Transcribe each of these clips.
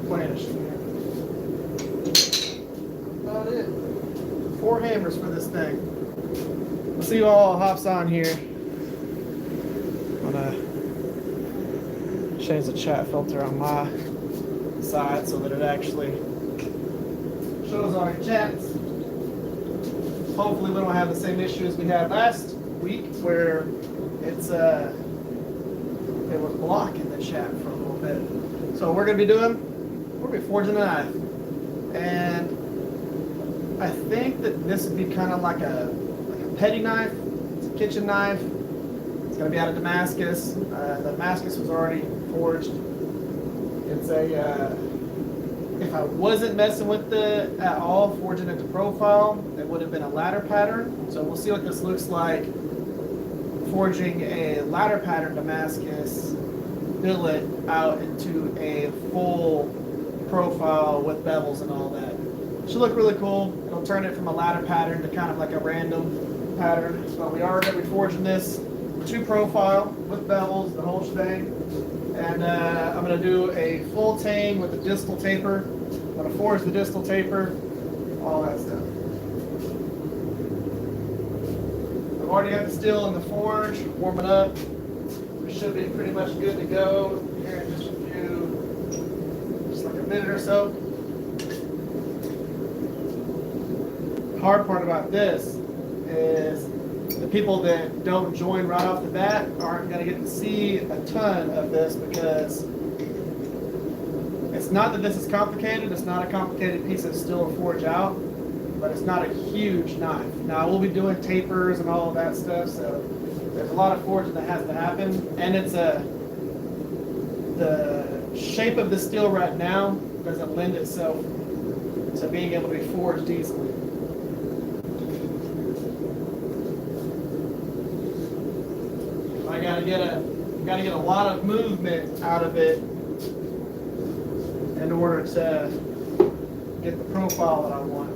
planishing here. About it. 4 hammers for this thing. We'll see who all hops on here. I'm gonna change the chat filter on my side so that it actually shows all your chats. Hopefully we don't have the same issues we had last week where it was blocking the chat for a little bit. So what we're going to be doing, we're going to be forging a knife. And I think that this would be kind of like a petty knife. It's a kitchen knife. It's going to be out of Damascus. The Damascus was already forged. It's if I wasn't messing with it at all, forging it to profile, it would have been a ladder pattern. So we'll see what this looks like forging a ladder pattern Damascus billet out into a full profile with bevels and all that. It should look really cool. It'll turn it from a ladder pattern to kind of like a random pattern. So we are going to be forging this to profile with bevels, the whole shebang. And I'm going to do a full tang with the distal taper. I'm going to forge the distal taper, all that stuff. I've already got the steel in the forge, warming up. We should be pretty much good to go here in just like a minute or so. The hard part about this is the people that don't join right off the bat aren't going to get to see a ton of this because it's not that this is complicated. It's not a complicated piece of steel to forge out, but it's not a huge knife. Now, we'll be doing tapers and all of that stuff, so there's a lot of forging that has to happen, and the shape of the steel right now doesn't lend itself to being able to be forged easily. I gotta get a lot of movement out of it in order to get the profile that I want.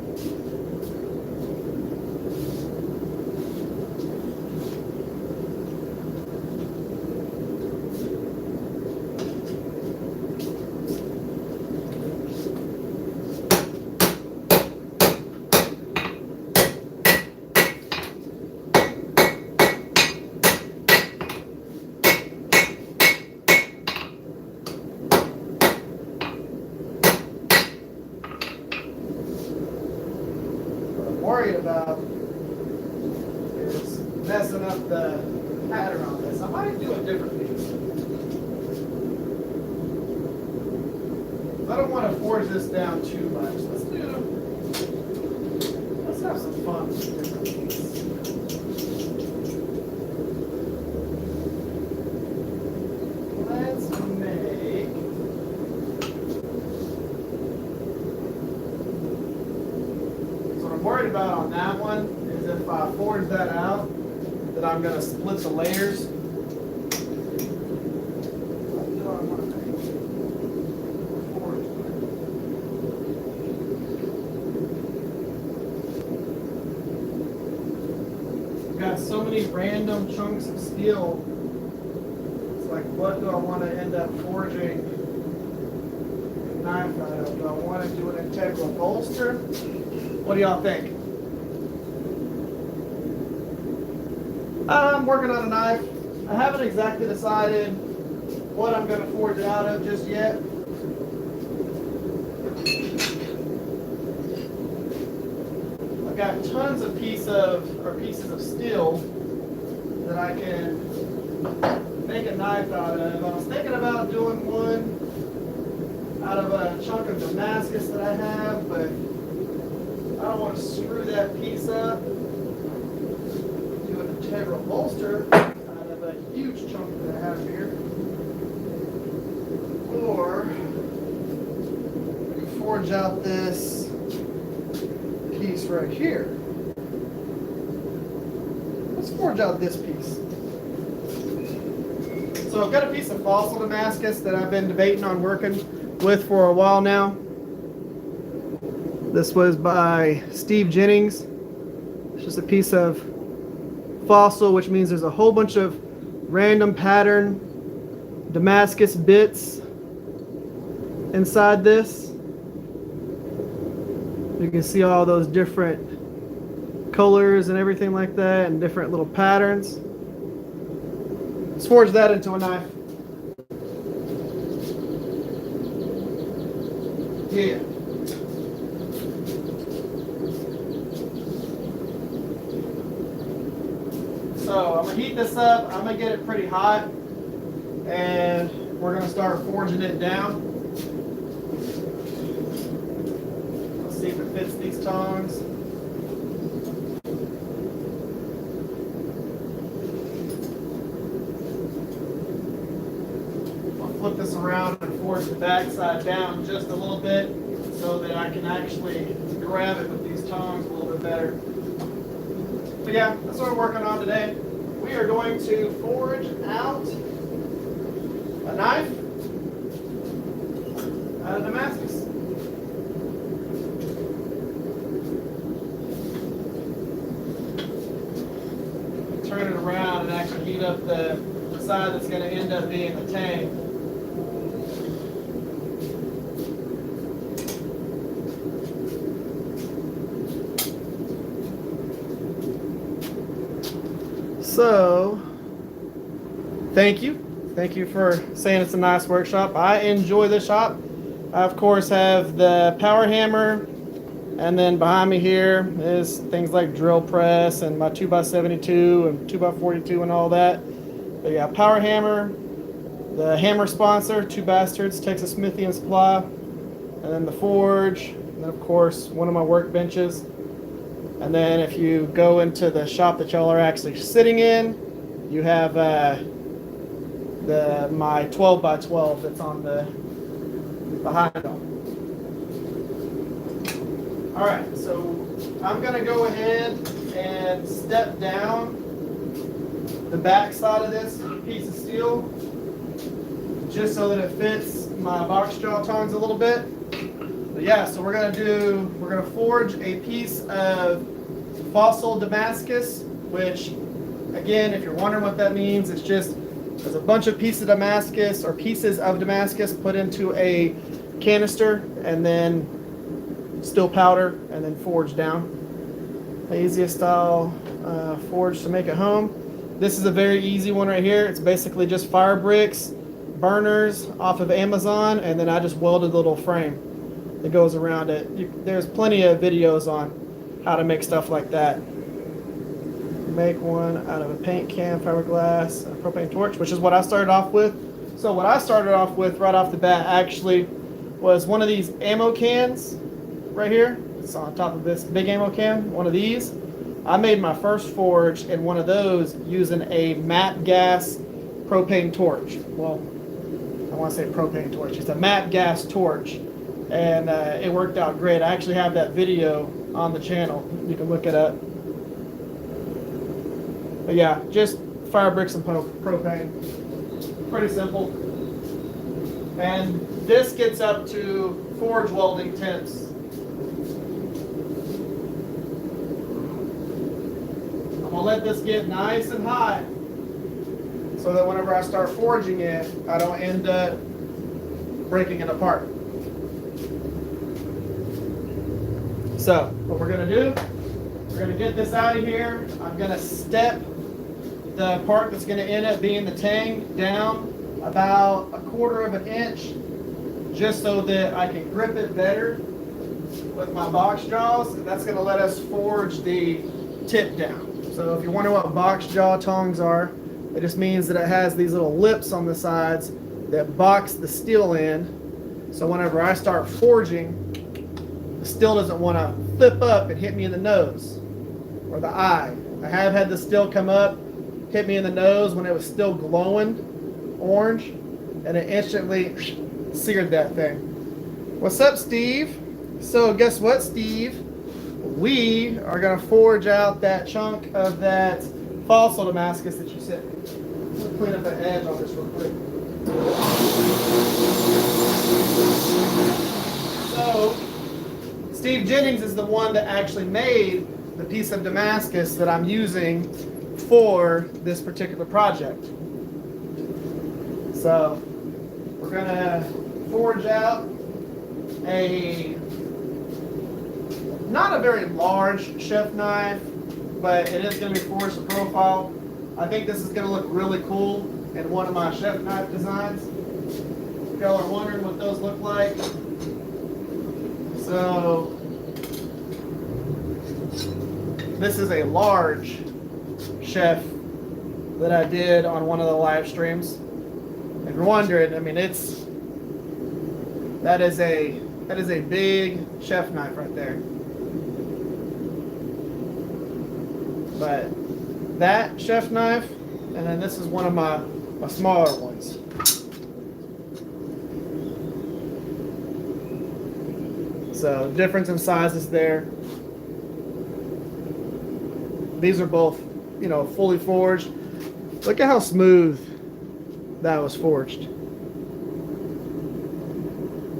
Worried about is messing up the pattern on this. I might do a different piece. I don't want to forge this down too much. Let's have some fun with a different piece. Let's make worried about on that one is if I forge that out, that I'm going to split the layers. I've got so many random chunks of steel. It's like, what do I want to end up forging a knife out of? Do I want to do an integral bolster? What do y'all think? I'm working on a knife. I haven't exactly decided what I'm going to forge it out of just yet. I've got tons of pieces of steel that I can make a knife out of. I was thinking about doing one out of a chunk of Damascus that I have, but I don't want to screw that piece up. Do an integral bolster out of a huge chunk that I have here. Or forge out this piece right here. Let's forge out this piece. So I've got a piece of fossil Damascus that I've been debating on working with for a while now. This was by Steve Jennings. It's just a piece of fossil, which means there's a whole bunch of random pattern Damascus bits inside this. You can see all those different colors and everything like that, and different little patterns. Let's forge that into a knife. Yeah. So I'm gonna heat this up. I'm gonna get it pretty hot, and we're gonna start forging it down. Let's see if it fits these tongs. I'll flip this around and forge the back side down just a little bit so that I can actually grab it with these tongs a little bit better. But yeah, that's what we're working on today. We are going to forge out a knife out of Damascus. Turn it around and actually heat up the side that's going to end up being the tang. So, thank you. Thank you for saying it's a nice workshop. I enjoy this shop. I, of course, have the power hammer, and then behind me here is things like drill press and my 2x72 and 2x42 and all that. But yeah, power hammer, the hammer sponsor, 2 Basterds, Texas Smithy and Supply, and then the forge, and then, of course, one of my workbenches. And then if you go into the shop that y'all are actually sitting in, you have my 12x12 that's on the behind them. All right, so I'm gonna go ahead and step down the back side of this piece of steel just so that it fits my box jaw tongs a little bit. But yeah, so we're gonna forge a piece of fossil Damascus, which, again, if you're wondering what that means, it's just there's a bunch of pieces of Damascus put into a canister and then steel powder and then forged down. The easiest style forge to make at home. This is a very easy one right here. It's basically just fire bricks, burners off of Amazon, and then I just welded a little frame that goes around it. There's plenty of videos on how to make stuff like that. Make one out of a paint can, fiberglass, a propane torch, which is what I started off with. So what I started off with right off the bat actually was one of these ammo cans right here. It's on top of this big ammo can, one of these. I made my first forge in one of those using a matte gas propane torch. Well, I want to say propane torch. It's a matte gas torch. And it worked out great. I actually have that video on the channel. You can look it up. But yeah, just fire bricks and propane. Pretty simple. And this gets up to forge welding temps. I'm gonna let this get nice and hot so that whenever I start forging it, I don't end up breaking it apart. So what we're gonna do, we're gonna get this out of here. I'm gonna step the part that's gonna end up being the tang down about 1/4 of an inch, just so that I can grip it better with my box jaws, and that's gonna let us forge the tip down. So if you wonder what box jaw tongs are, it just means that it has these little lips on the sides that box the steel in. So whenever I start forging, the steel doesn't want to flip up and hit me in the nose or the eye. I have had the steel come up, hit me in the nose when it was still glowing orange, and it instantly seared that thing. What's up, Steve? So guess what, Steve? We are going to forge out that chunk of that fossil Damascus that you sent me. Let me clean up the edge on this real quick. So, Steve Jennings is the one that actually made the piece of Damascus that I'm using for this particular project. So, we're going to forge out not a very large chef knife, but it is going to be forged to profile. I think this is going to look really cool in one of my chef knife designs. If y'all are wondering what those look like. So this is a large chef that I did on one of the live streams. If you're wondering, I mean, that is a big chef knife right there. But that chef knife, and then this is one of my smaller ones. So difference in sizes there. These are both, you know, fully forged. Look at how smooth that was forged.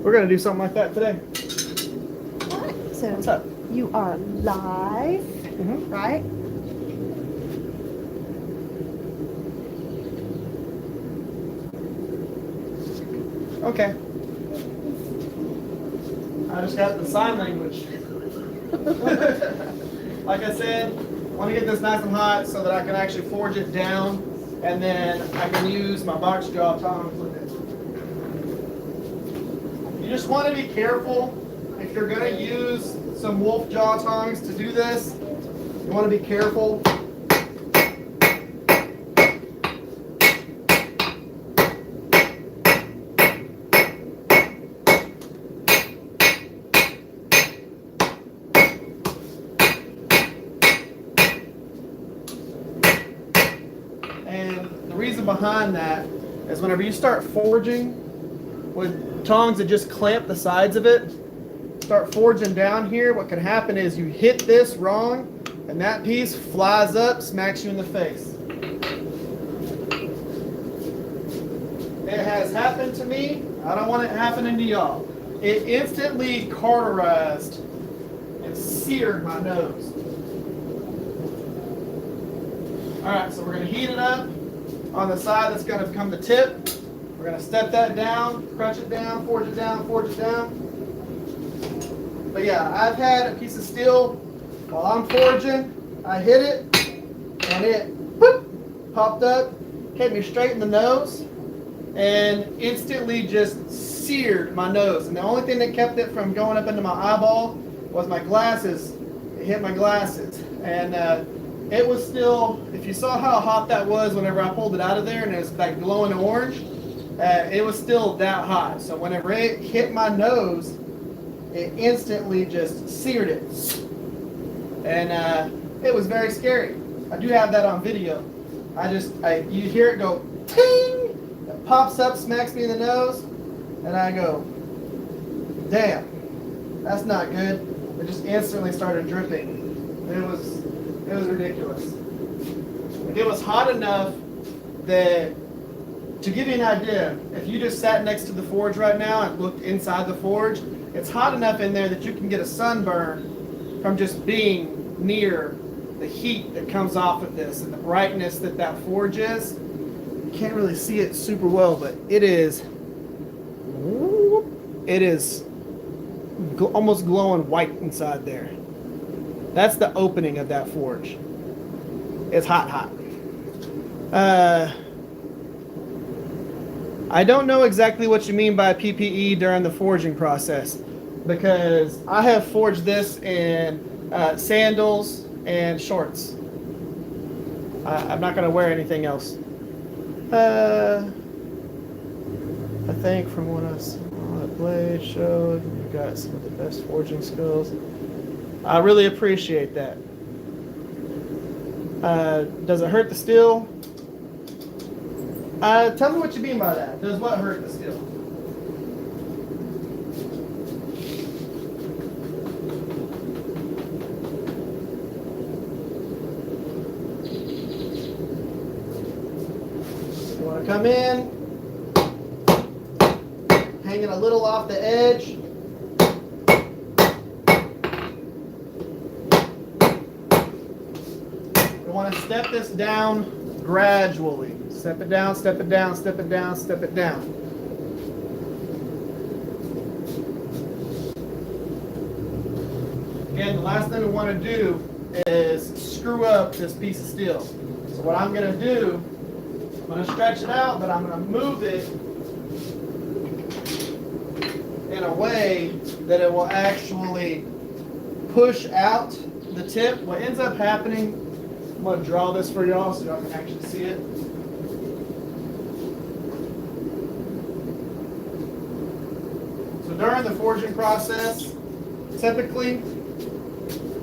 We're gonna do something like that today. All right, so what's up? You are live, right? Okay. I just got the sign language. Like I said, I want to get this nice and hot so that I can actually forge it down, and then I can use my box jaw tongs with it. You just want to be careful if you're going to use some wolf jaw tongs to do this. You want to be careful. Behind that is whenever you start forging with tongs that just clamp the sides of it, start forging down here, what can happen is you hit this wrong and that piece flies up, smacks you in the face. It has happened to me. I don't want it happening to y'all. It instantly cauterized and seared my nose. Alright, so we're going to heat it up on the side that's going to become the tip. We're going to step that down, crunch it down, forge it down, forge it down. But yeah, I've had a piece of steel while I'm forging. I hit it and it whoop, popped up, hit me straight in the nose, and instantly just seared my nose. And the only thing that kept it from going up into my eyeball was my glasses. It hit my glasses. And it was still, if you saw how hot that was whenever I pulled it out of there and it was like glowing orange, it was still that hot. So whenever it hit my nose, it instantly just seared it. And it was very scary. I do have that on video. You hear it go, ting! It pops up, smacks me in the nose, and I go, damn, that's not good. It just instantly started dripping. It was ridiculous. It was hot enough that, to give you an idea, if you just sat next to the forge right now and looked inside the forge, it's hot enough in there that you can get a sunburn from just being near the heat that comes off of this and the brightness that forge is. You can't really see it super well, but it is almost glowing white inside there. That's the opening of that forge. It's hot. I don't know exactly what you mean by PPE during the forging process, because I have forged this in sandals and shorts. I'm not going to wear anything else. I think from what I saw, the blade showed you got some of the best forging skills. I really appreciate that. Does it hurt the steel? Tell me what you mean by that. Does what hurt the steel? You want to come in, hang it a little off the edge. You want to step this down gradually. Step it down, step it down, step it down, step it down. Again, the last thing we want to do is screw up this piece of steel. So what I'm going to do, I'm going to stretch it out, but I'm going to move it in a way that it will actually push out the tip. What ends up happening, I'm going to draw this for y'all so y'all can actually see it. So during the forging process, typically,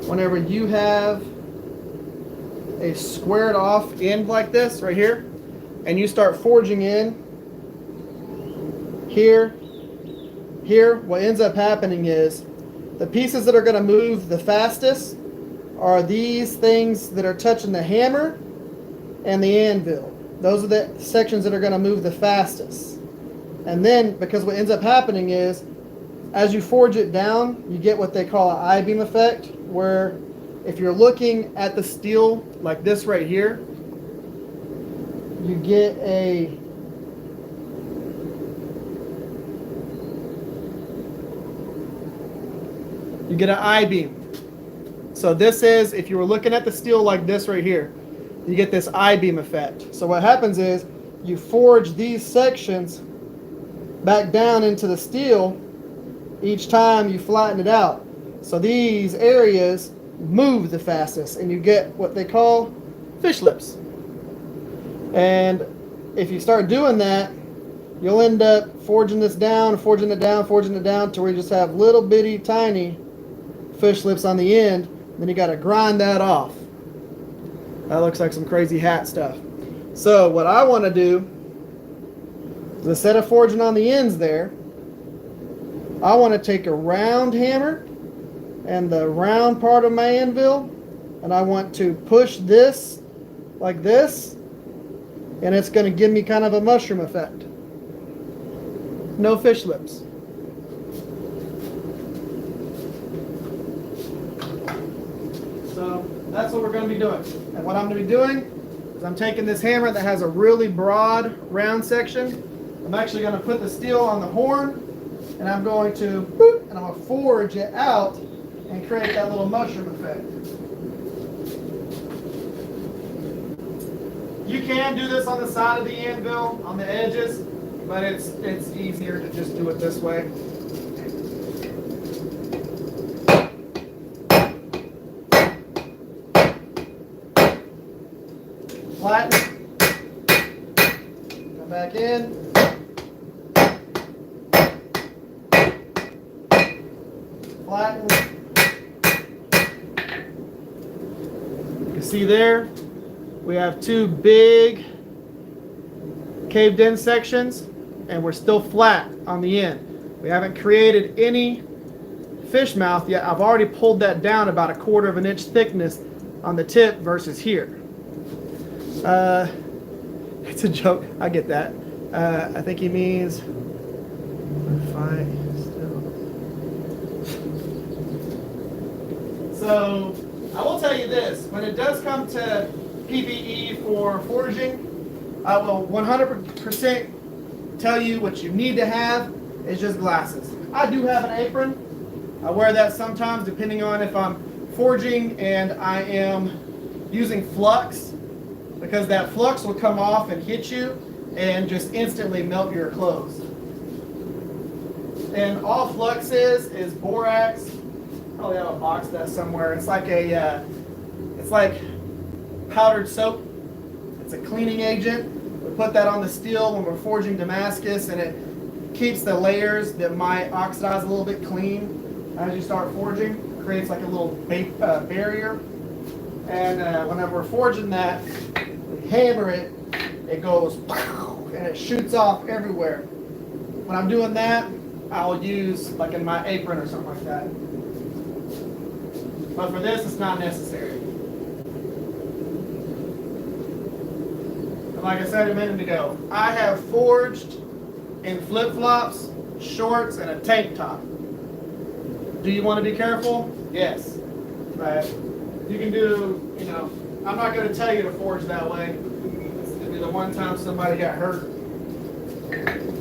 whenever you have a squared off end like this right here, and you start forging in here, what ends up happening is the pieces that are going to move the fastest are these things that are touching the hammer and the anvil. Those are the sections that are going to move the fastest. And then, because what ends up happening is, as you forge it down, you get what they call an I-beam effect, where if you're looking at the steel like this right here, you get an I-beam. So this is, if you were looking at the steel like this right here, you get this I-beam effect. So what happens is you forge these sections back down into the steel each time you flatten it out. So these areas move the fastest, and you get what they call fish lips. And if you start doing that, you'll end up forging this down, forging it down, forging it down to where you just have little bitty tiny fish lips on the end. Then you got to grind that off. That looks like some crazy hat stuff. So what I want to do is, instead of forging on the ends there, I want to take a round hammer and the round part of my anvil, and I want to push this like this, and it's going to give me kind of a mushroom effect. No fish lips. So that's what we're going to be doing. And what I'm going to be doing is I'm taking this hammer that has a really broad round section. I'm actually going to put the steel on the horn, and I'm going to boop, and I'm going to forge it out and create that little mushroom effect. You can do this on the side of the anvil, on the edges, but it's easier to just do it this way. Flatten. Come back in. Flatten. You can see there, we have two big caved in sections, and we're still flat on the end. We haven't created any fish mouth yet. I've already pulled that down about 1/4 of an inch thickness on the tip versus here. It's a joke. I get that. I think he means refine still. So I will tell you this: when it does come to PPE for forging, I will 100% tell you what you need to have is just glasses. I do have an apron. I wear that sometimes depending on if I'm forging and I am using flux, because that flux will come off and hit you and just instantly melt your clothes. And all flux is borax. Probably have a box of that somewhere. It's like it's like powdered soap. It's a cleaning agent. We put that on the steel when we're forging Damascus, and it keeps the layers that might oxidize a little bit clean as you start forging. Creates like a little barrier. And whenever we're forging that, we hammer it, it goes and it shoots off everywhere. When I'm doing that, I'll use like in my apron or something like that. But for this, it's not necessary. And like I said a minute ago, I have forged in flip-flops, shorts, and a tank top. Do you want to be careful? Yes. But you can do, I'm not going to tell you to forge that way. It's going to be the one time somebody got hurt.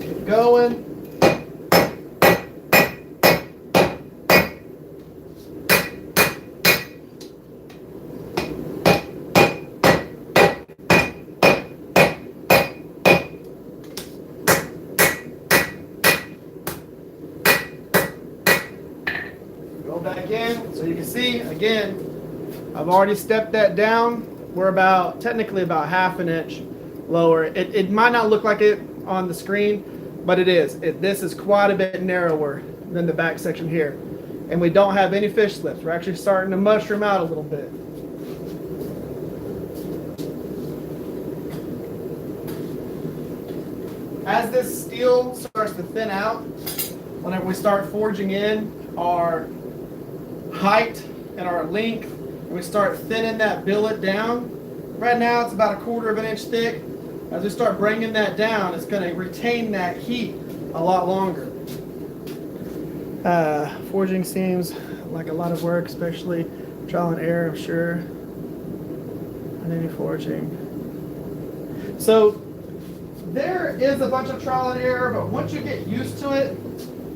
Keep going. back in. So you can see, again, I've already stepped that down. We're technically about half an inch lower. It might not look like it on the screen, but it is. This is quite a bit narrower than the back section here. And we don't have any fish slips. We're actually starting to mushroom out a little bit. As this steel starts to thin out, whenever we start forging in our height and our length, and we start thinning that billet down, right now it's about 1/4 inch thick. As we start bringing that down, it's going to retain that heat a lot longer. Forging seems like a lot of work, especially trial and error, I'm sure. And any forging. So there is a bunch of trial and error, but once you get used to it,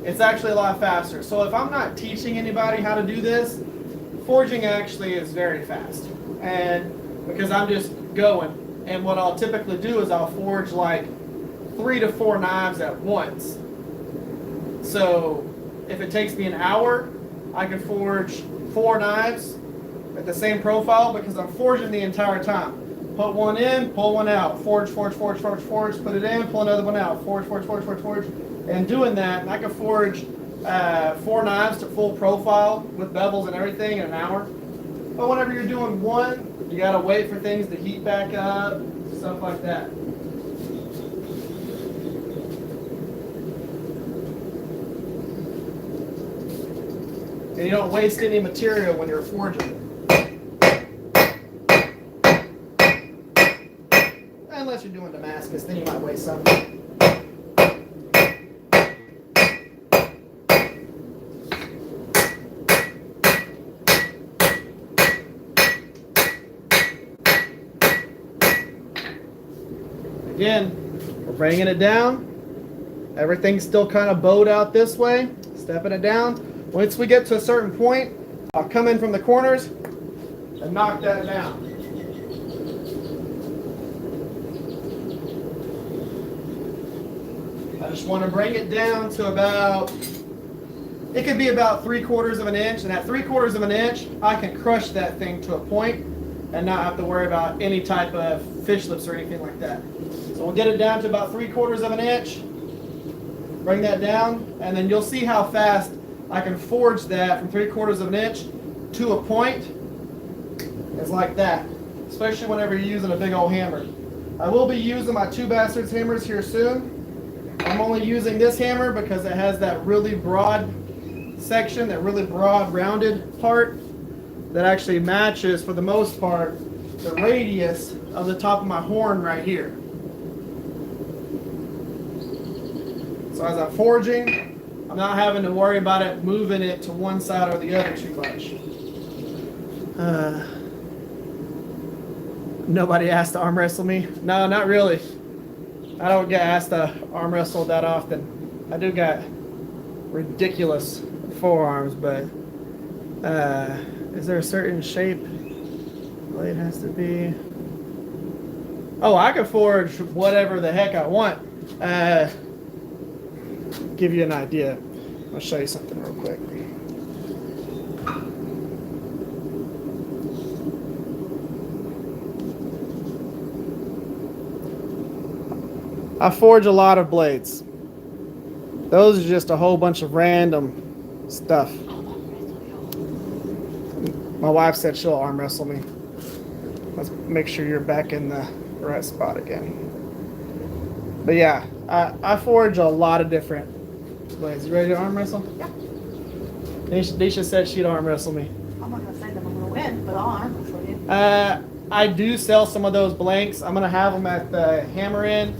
it's actually a lot faster. So if I'm not teaching anybody how to do this, forging actually is very fast. And because I'm just going, and what I'll typically do is I'll forge like 3 to 4 knives at once. So if it takes me an hour, I can forge 4 knives at the same profile because I'm forging the entire time. Put one in, pull one out, forge, forge, forge, forge, forge, put it in, pull another one out, forge, forge, forge, forge, forge. And doing that, I can forge 4 knives to full profile with bevels and everything in an hour. But whenever you're doing one, you gotta wait for things to heat back up, stuff like that. And you don't waste any material when you're forging. Unless you're doing Damascus, then you might waste some. Again, we're bringing it down. Everything's still kind of bowed out this way, stepping it down. Once we get to a certain point, I'll come in from the corners and knock that down. I just want to bring it down to about, it could be about 3/4 inch, and at 3/4 inch, I can crush that thing to a point and not have to worry about any type of fish lips or anything like that. So we'll get it down to about 3/4 inch, bring that down, and then you'll see how fast I can forge that from 3/4 inch to a point. It's like that, especially whenever you're using a big old hammer. I will be using my 2 Basterds hammers here soon. I'm only using this hammer because it has that really broad section, that really broad rounded part that actually matches, for the most part, the radius of the top of my horn right here. So as I'm forging, I'm not having to worry about it moving it to one side or the other too much. Nobody asked to arm wrestle me? No, not really. I don't get asked to arm wrestle that often. I do got ridiculous forearms, but is there a certain shape blade has to be? Oh, I can forge whatever the heck I want. Give you an idea. I'll show you something real quick. I forge a lot of blades. Those are just a whole bunch of random stuff. My wife said she'll arm wrestle me. Let's make sure you're back in the right spot again. But yeah, I forge a lot of different blades. You ready to arm wrestle? Yeah. Nisha said she'd arm wrestle me. I'm not gonna say that I'm gonna win, but I'll arm wrestle you. I do sell some of those blanks. I'm gonna have them at the Hammer Inn,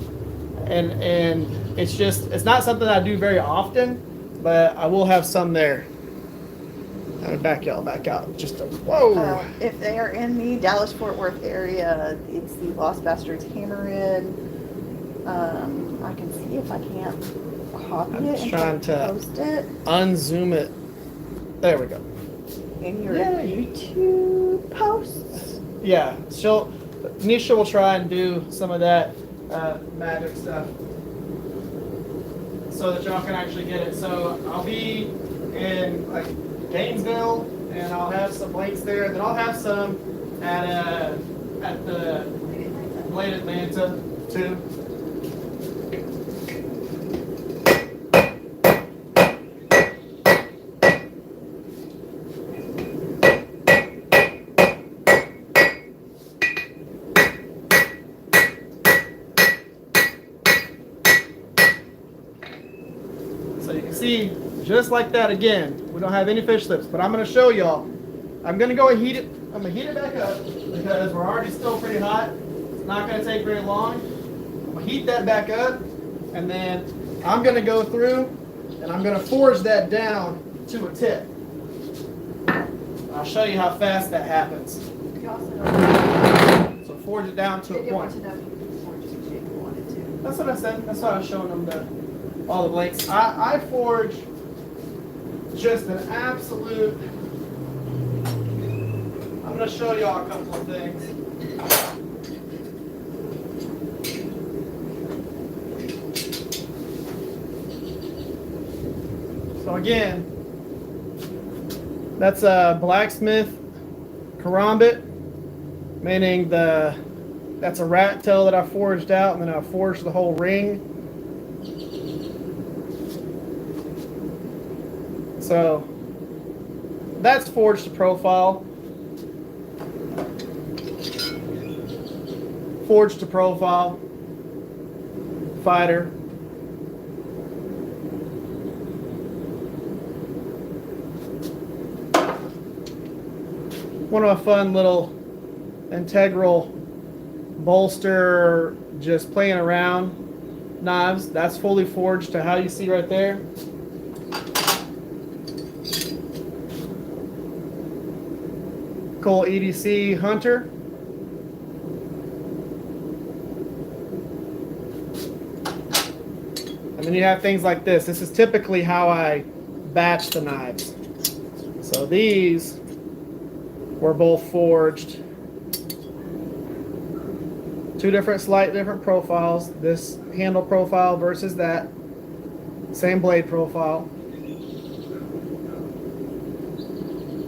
and it's not something I do very often, but I will have some there. Back out. Just a whoa. If they are in the Dallas-Fort Worth area, it's the Lost Basterds Hammer Inn. I can see if I can't copy I'm it just and trying to post it unzoom it. There we go. in your Yay. YouTube posts. Yeah, Nisha will try and do some of that magic stuff so that y'all can actually get it. So I'll be in like Gainesville, and I'll have some links there. Then I'll have some at the Blade Atlanta too. So you can see, just like that again, we don't have any fish slips, but I'm going to show y'all. I'm going to go and heat it. I'm going to heat it back up because we're already still pretty hot. It's not going to take very long. I'm going to heat that back up, and then I'm going to go through and I'm going to forge that down to a tip. I'll show you how fast that happens. So forge it down to a point. That's what I said. That's why I was showing them all the blanks. I forge just an absolute. I'm going to show y'all a couple of things. So again, that's a blacksmith karambit, meaning that's a rat tail that I forged out, and then I forged the whole ring. So that's forged to profile. Forged to profile. Fighter. One of my fun little integral bolster, just playing around knives. That's fully forged to how you see right there. Cool EDC Hunter. And then you have things like this. This is typically how I batch the knives. So these were both forged. Two slight different profiles. This handle profile versus that. Same blade profile.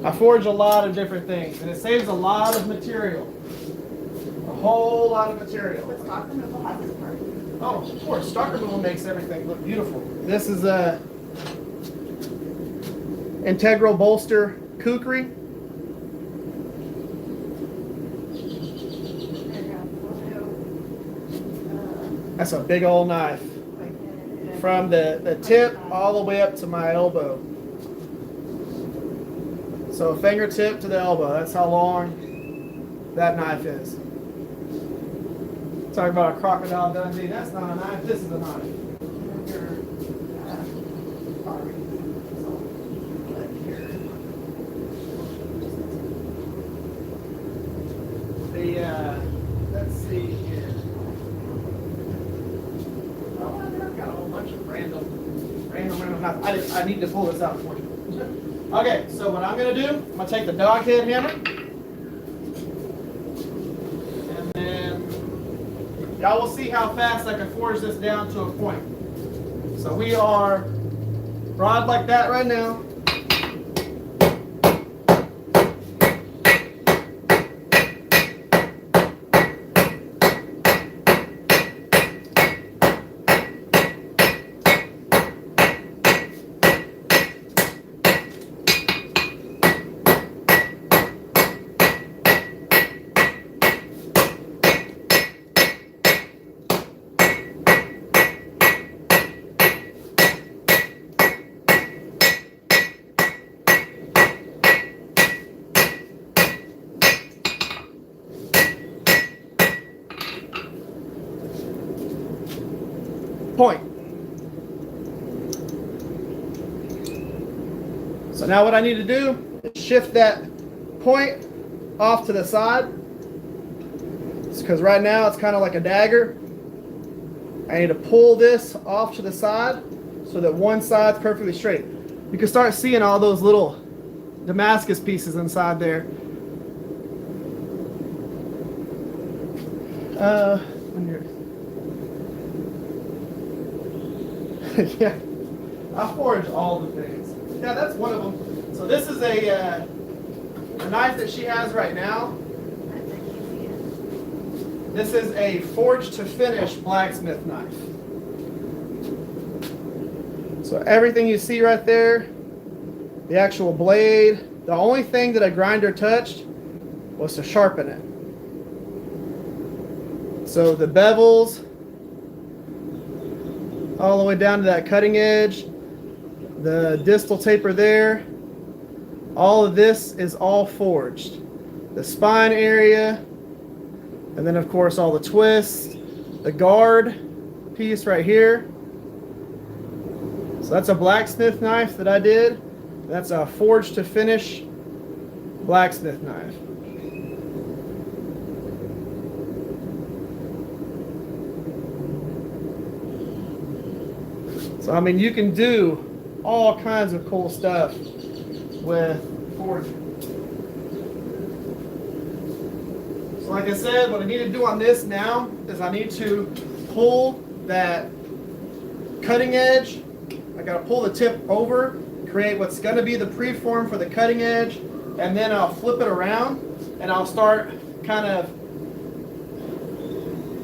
I forge a lot of different things, and it saves a lot of material. A whole lot of material. Oh, of course, stock removal makes everything look beautiful. This is a integral bolster kukri. That's a big old knife. From the tip all the way up to my elbow. So fingertip to the elbow, that's how long that knife is. Talking about a crocodile Dundee, that's not a knife, this is a knife. Let's see here. Oh, I've got a whole bunch of random knives. I need to pull this out for you. Okay, so what I'm going to do, I'm going to take the dog head hammer, and then y'all will see how fast I can forge this down to a point. So we are broad like that right now. Point. So now what I need to do is shift that point off to the side. Because right now it's kind of like a dagger. I need to pull this off to the side so that one side's perfectly straight. You can start seeing all those little Damascus pieces inside there. Yeah, I forge all the things. Yeah, that's one of them. So this is a knife that she has right now. This is a forge to finish blacksmith knife. So everything you see right there, the actual blade, the only thing that a grinder touched was to sharpen it. So the bevels, all the way down to that cutting edge, the distal taper there, all of this is all forged. The spine area, and then of course all the twists, the guard piece right here. So that's a blacksmith knife that I did. That's a forge to finish blacksmith knife. So I mean, you can do all kinds of cool stuff with forging. So like I said, what I need to do on this now is I need to pull that cutting edge. I got to pull the tip over, create what's going to be the preform for the cutting edge, and then I'll flip it around and I'll start kind of,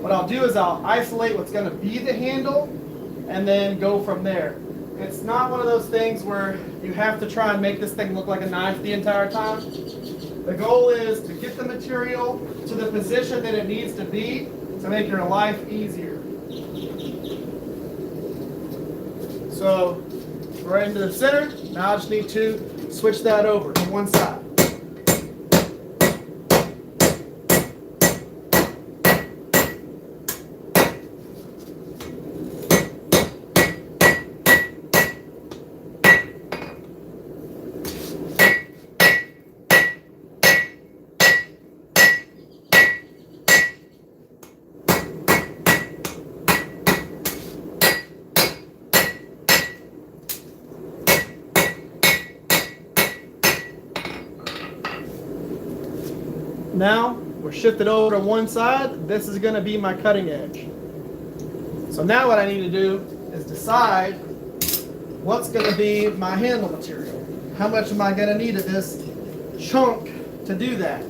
what I'll do is I'll isolate what's going to be the handle and then go from there. It's not one of those things where you have to try and make this thing look like a knife the entire time. The goal is to get the material to the position that it needs to be to make your life easier. So right into the center. Now I just need to switch that over to one side. Now we're shifted over to one side. This is going to be my cutting edge. So now what I need to do is decide what's going to be my handle material. How much am I going to need of this chunk to do that?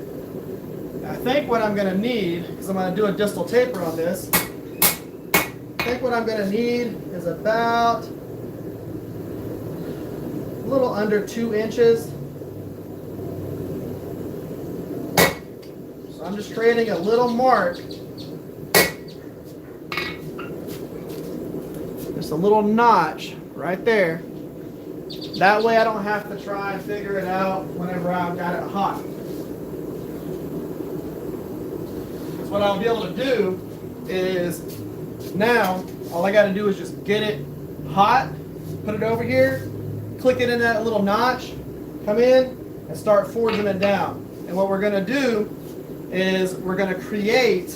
I think what I'm going to need, because I'm going to do a distal taper on this, I think what I'm going to need is about a little under 2 inches. I'm just creating a little mark, just a little notch right there. That way I don't have to try and figure it out whenever I've got it hot. Because what I'll be able to do is now all I got to do is just get it hot, put it over here, click it in that little notch, come in and start forging it down. And what we're going to do is we're going to create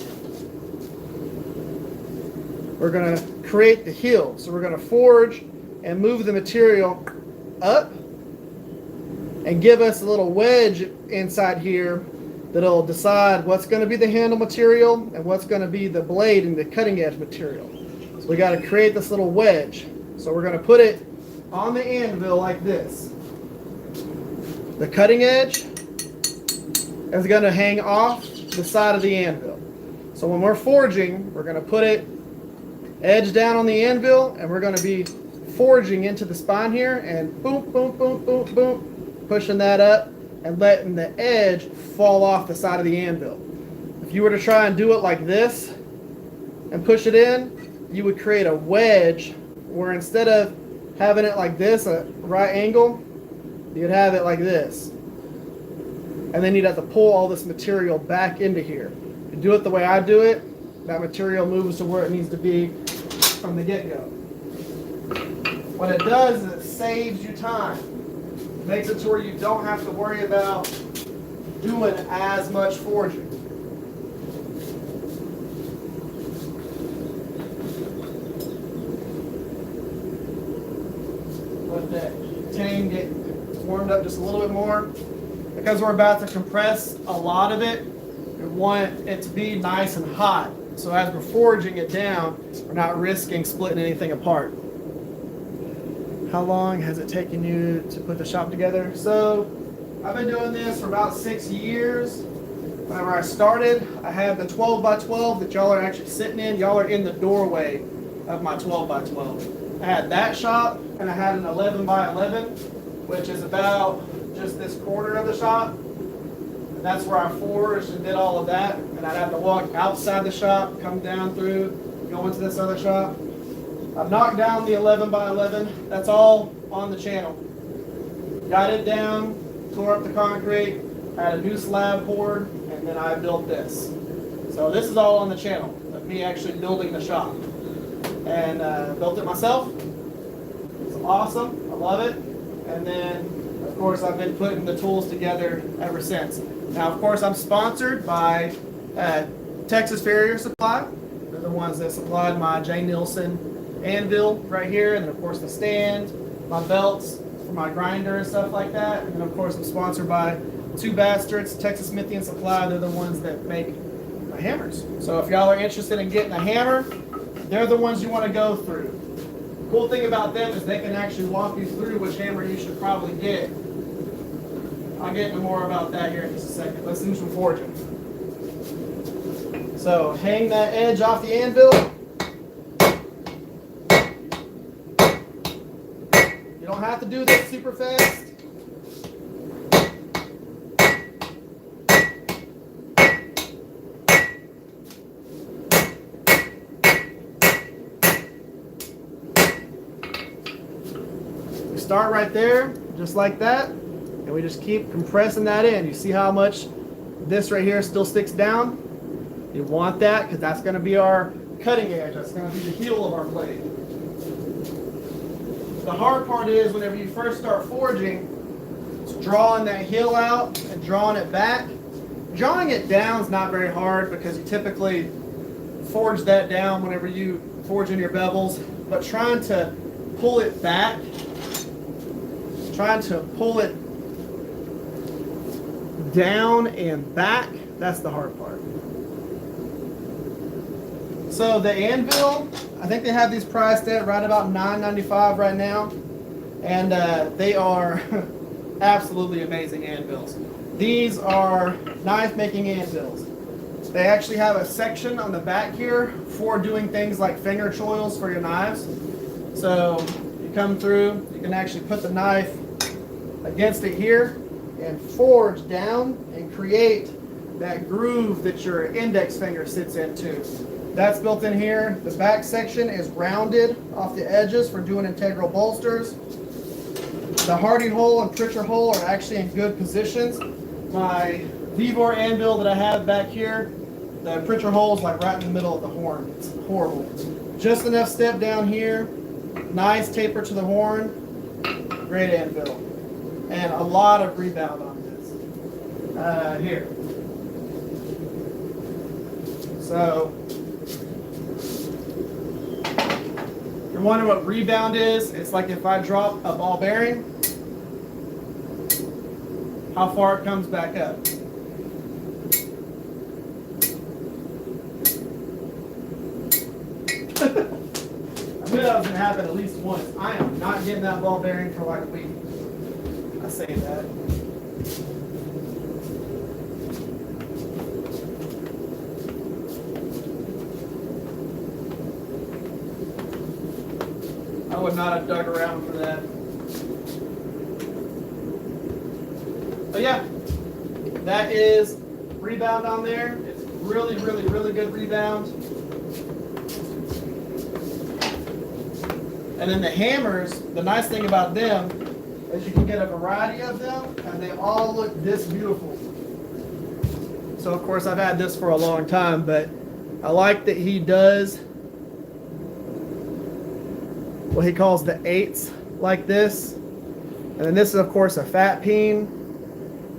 the heel. So we're going to forge and move the material up and give us a little wedge inside here that'll decide what's going to be the handle material and what's going to be the blade and the cutting edge material. So we got to create this little wedge. So we're going to put it on the anvil like this. The cutting edge is going to hang off the side of the anvil. So when we're forging, we're going to put it edge down on the anvil and we're going to be forging into the spine here and boom, boom, boom, boom, boom, pushing that up and letting the edge fall off the side of the anvil. If you were to try and do it like this and push it in, you would create a wedge where instead of having it like this, a right angle, you'd have it like this. And then you'd have to pull all this material back into here. You do it the way I do it, that material moves to where it needs to be from the get-go. What it does is it saves you time. It makes it to where you don't have to worry about doing as much forging. Let that tang get warmed up just a little bit more. Because we're about to compress a lot of it, we want it to be nice and hot. So as we're forging it down, we're not risking splitting anything apart. how long has it taken you to put the shop together? So I've been doing this for about 6 years. Whenever I started, I had the 12 by 12 that y'all are actually sitting in. Y'all are in the doorway of my 12 by 12. I had that shop, and I had an 11 by 11, which is about just this corner of the shop. And that's where I forged and did all of that. And I'd have to walk outside the shop, come down through, go into this other shop. I've knocked down the 11 by 11. That's all on the channel. Got it down, tore up the concrete, had a new slab poured, and then I built this. So this is all on the channel of me actually building the shop. And built it myself. It's awesome. I love it. And then, of course, I've been putting the tools together ever since. Now, of course, I'm sponsored by Texas Farrier Supply. They're the ones that supplied my J. Nielsen Anvil right here, and then, of course, the stand, my belts for my grinder and stuff like that. And then, of course, I'm sponsored by two Basterds, Texas Smithy and Supply. They're the ones that make my hammers. So if y'all are interested in getting a hammer, they're the ones you want to go through. The cool thing about them is they can actually walk you through which hammer you should probably get. I'll get into more about that here in just a second. Let's do some forging. So hang that edge off the anvil. You don't have to do this super fast. We start right there, just like that, and we just keep compressing that in. You see how much this right here still sticks down? You want that because that's going to be our cutting edge. That's going to be the heel of our blade. The hard part is whenever you first start forging, it's drawing that heel out and drawing it back. Drawing it down is not very hard because you typically forge that down whenever you forge in your bevels, but trying to pull it back, trying to pull it down and back, that's the hard part. So the Anvil, I think they have these priced at right about $9.95 right now, and they are absolutely amazing anvils. These are knife making anvils. They actually have a section on the back here for doing things like finger choils for your knives. So you come through, you can actually put the knife against it here and forge down and create that groove that your index finger sits into. That's built in here. The back section is rounded off the edges for doing integral bolsters. The Hardy hole and Pritchard hole are actually in good positions. My Vivor anvil that I have back here, the Pritchard hole is like right in the middle of the horn. It's horrible. Just enough step down here, nice taper to the horn, great anvil. And a lot of rebound on this. Here. So, you're wondering what rebound is? It's like if I drop a ball bearing, how far it comes back up. I knew that was going to happen at least once. I am not getting that ball bearing for like a week. I say that. I would not have dug around for that. But yeah, that is rebound on there. It's really, really, really good rebound. And then the hammers, the nice thing about them is you can get a variety of them and they all look this beautiful. So of course I've had this for a long time, but I like that he does what he calls the eights like this. And then this is of course a fat peen.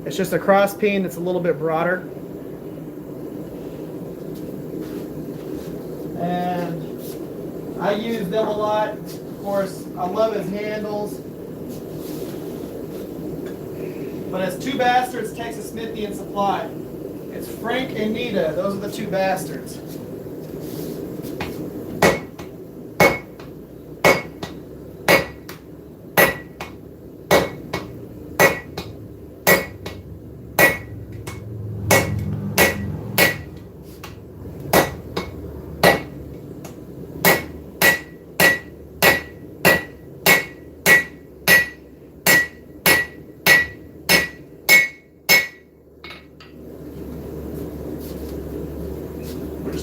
It's just a cross peen that's a little bit broader. And I use them a lot. Of course, I love his handles. But it's two Basterds, Texas Smithy and Supply. It's Frank and Nita. Those are the two Basterds.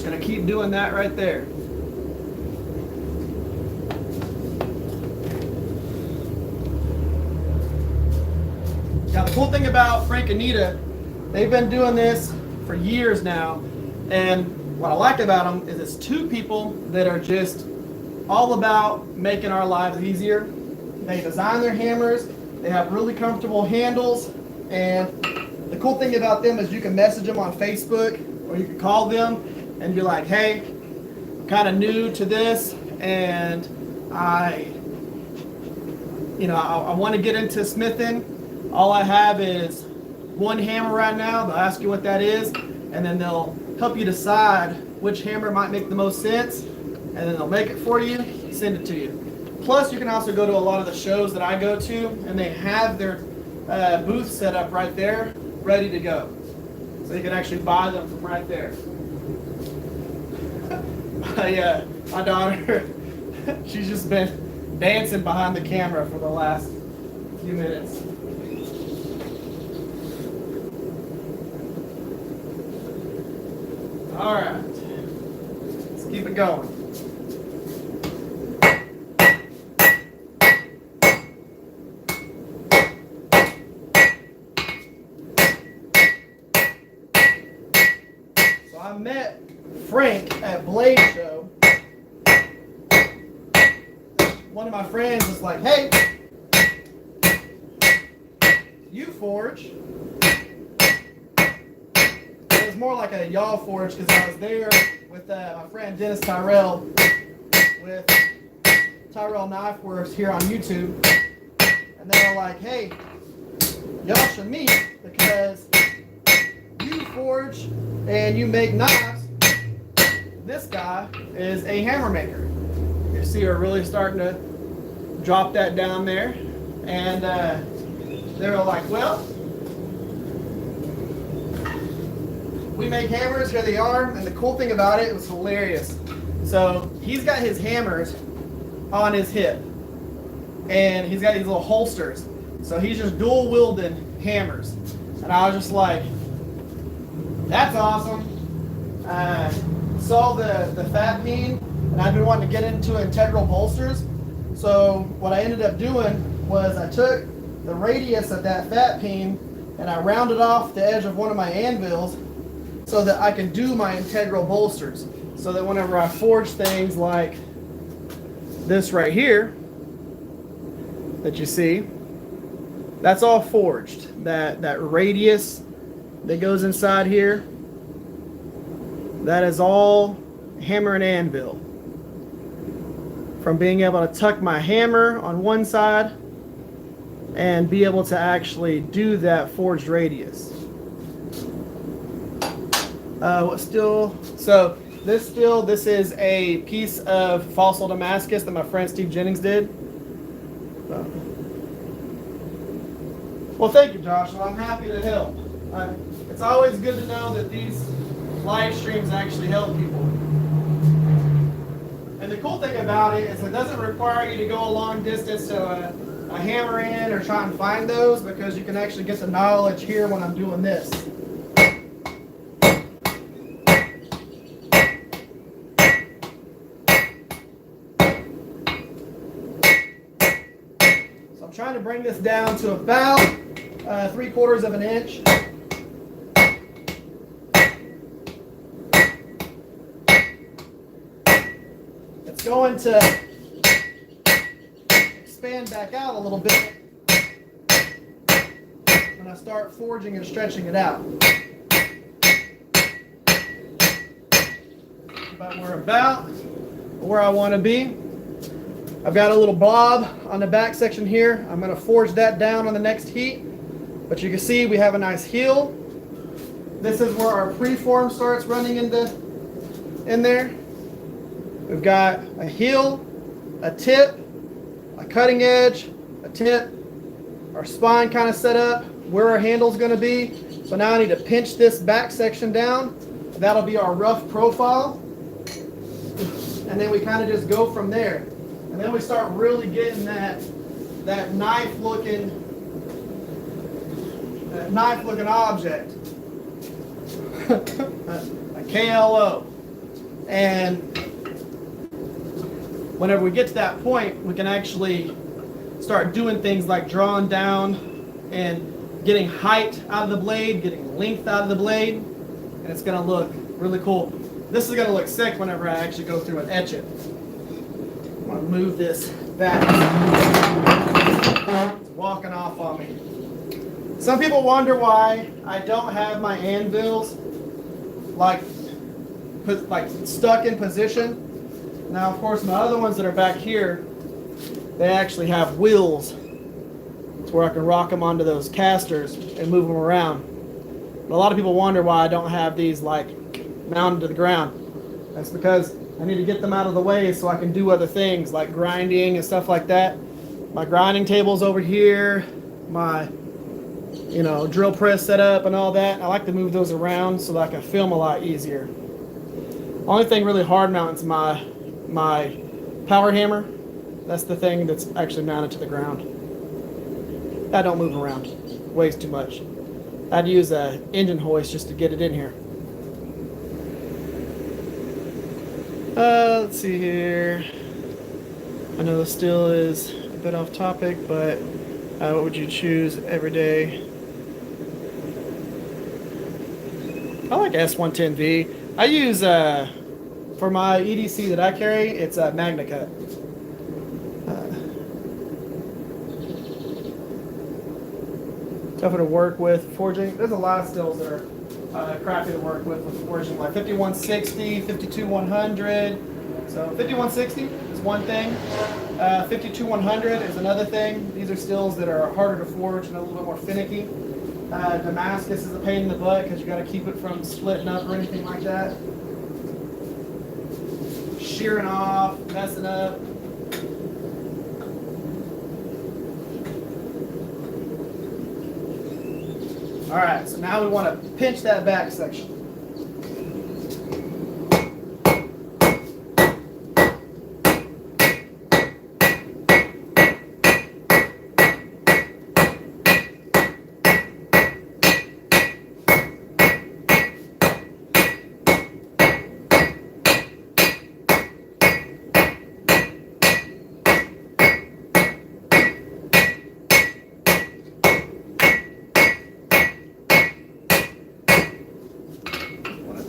just going to keep doing that right there. Now, the cool thing about Frank and Nita, they've been doing this for years now, and what I like about them is it's two people that are just all about making our lives easier. They design their hammers, they have really comfortable handles, and the cool thing about them is you can message them on Facebook, or you can call them and be like, hey, I'm kind of new to this, and I want to get into smithing. All I have is one hammer right now. They'll ask you what that is, and then they'll help you decide which hammer might make the most sense, and then they'll make it for you, send it to you. Plus, you can also go to a lot of the shows that I go to, and they have their booth set up right there, ready to go. So you can actually buy them from right there. My daughter, she's just been dancing behind the camera for the last few minutes. All right, let's keep it going. So I met Frank at Blade Show. One of my friends was like, hey, you forge? It was more like a y'all forge because I was there with my friend Dennis Tyrell with Tyrell Knife Works here on YouTube. And they were like, hey, y'all should meet because you forge and you make knives. This guy is a hammer maker. You see her really starting to drop that down there. And they were like, well, we make hammers, here they are. And the cool thing about it was hilarious. So he's got his hammers on his hip. And he's got these little holsters. So he's just dual wielding hammers. And I was just like, that's awesome. Saw the fat peen, and I've been wanting to get into integral bolsters. So what I ended up doing was I took the radius of that fat peen and I rounded off the edge of one of my anvils so that I can do my integral bolsters. So that whenever I forge things like this right here that you see, that's all forged. That radius that goes inside here, that is all hammer and anvil. From being able to tuck my hammer on one side and be able to actually do that forged radius. This is a piece of fossil Damascus that my friend Steve Jennings did. Well, thank you, Joshua. I'm happy to help. It's always good to know that these live streams actually help people. And the cool thing about it is it doesn't require you to go a long distance to a hammer in or try and find those, because you can actually get the knowledge here when I'm doing this. So I'm trying to bring this down to about 3/4 of an inch. It's going to expand back out a little bit when I start forging and stretching it out. But we're about where I want to be. I've got a little bob on the back section here. I'm going to forge that down on the next heat. But you can see we have a nice heel. This is where our preform starts running in there. We've got a heel, a tip, a cutting edge, a tip, our spine kind of set up, where our handle's going to be. So now I need to pinch this back section down. That'll be our rough profile. And then we kind of just go from there. And then we start really getting that knife looking object. A KLO. And whenever we get to that point, we can actually start doing things like drawing down and getting height out of the blade, getting length out of the blade, and it's going to look really cool. This is going to look sick whenever I actually go through and etch it. I'm going to move this back. It's walking off on me. Some people wonder why I don't have my anvils like stuck in position. Now, of course, my other ones that are back here, they actually have wheels. It's where I can rock them onto those casters and move them around. But a lot of people wonder why I don't have these like mounted to the ground. That's because I need to get them out of the way so I can do other things like grinding and stuff like that. My grinding table's over here, my drill press set up and all that. I like to move those around so that I can film a lot easier. Only thing really hard mounts my power hammer. That's the thing that's actually mounted to the ground. That don't move around. Weighs too much. I'd use a engine hoist just to get it in here. Let's see here. I know this still is a bit off topic, but what would you choose every day? I like S110V. I use, for my EDC that I carry, it's a Magna Cut. Tougher to work with forging. There's a lot of stills that are crappy to work with forging, like 5160, 52100. So 5160 is one thing. 52100 is another thing. These are stills that are harder to forge and a little bit more finicky. Damascus is a pain in the butt because you got to keep it from splitting up or anything like that. Shearing off, messing up. All right, so now we want to pinch that back section.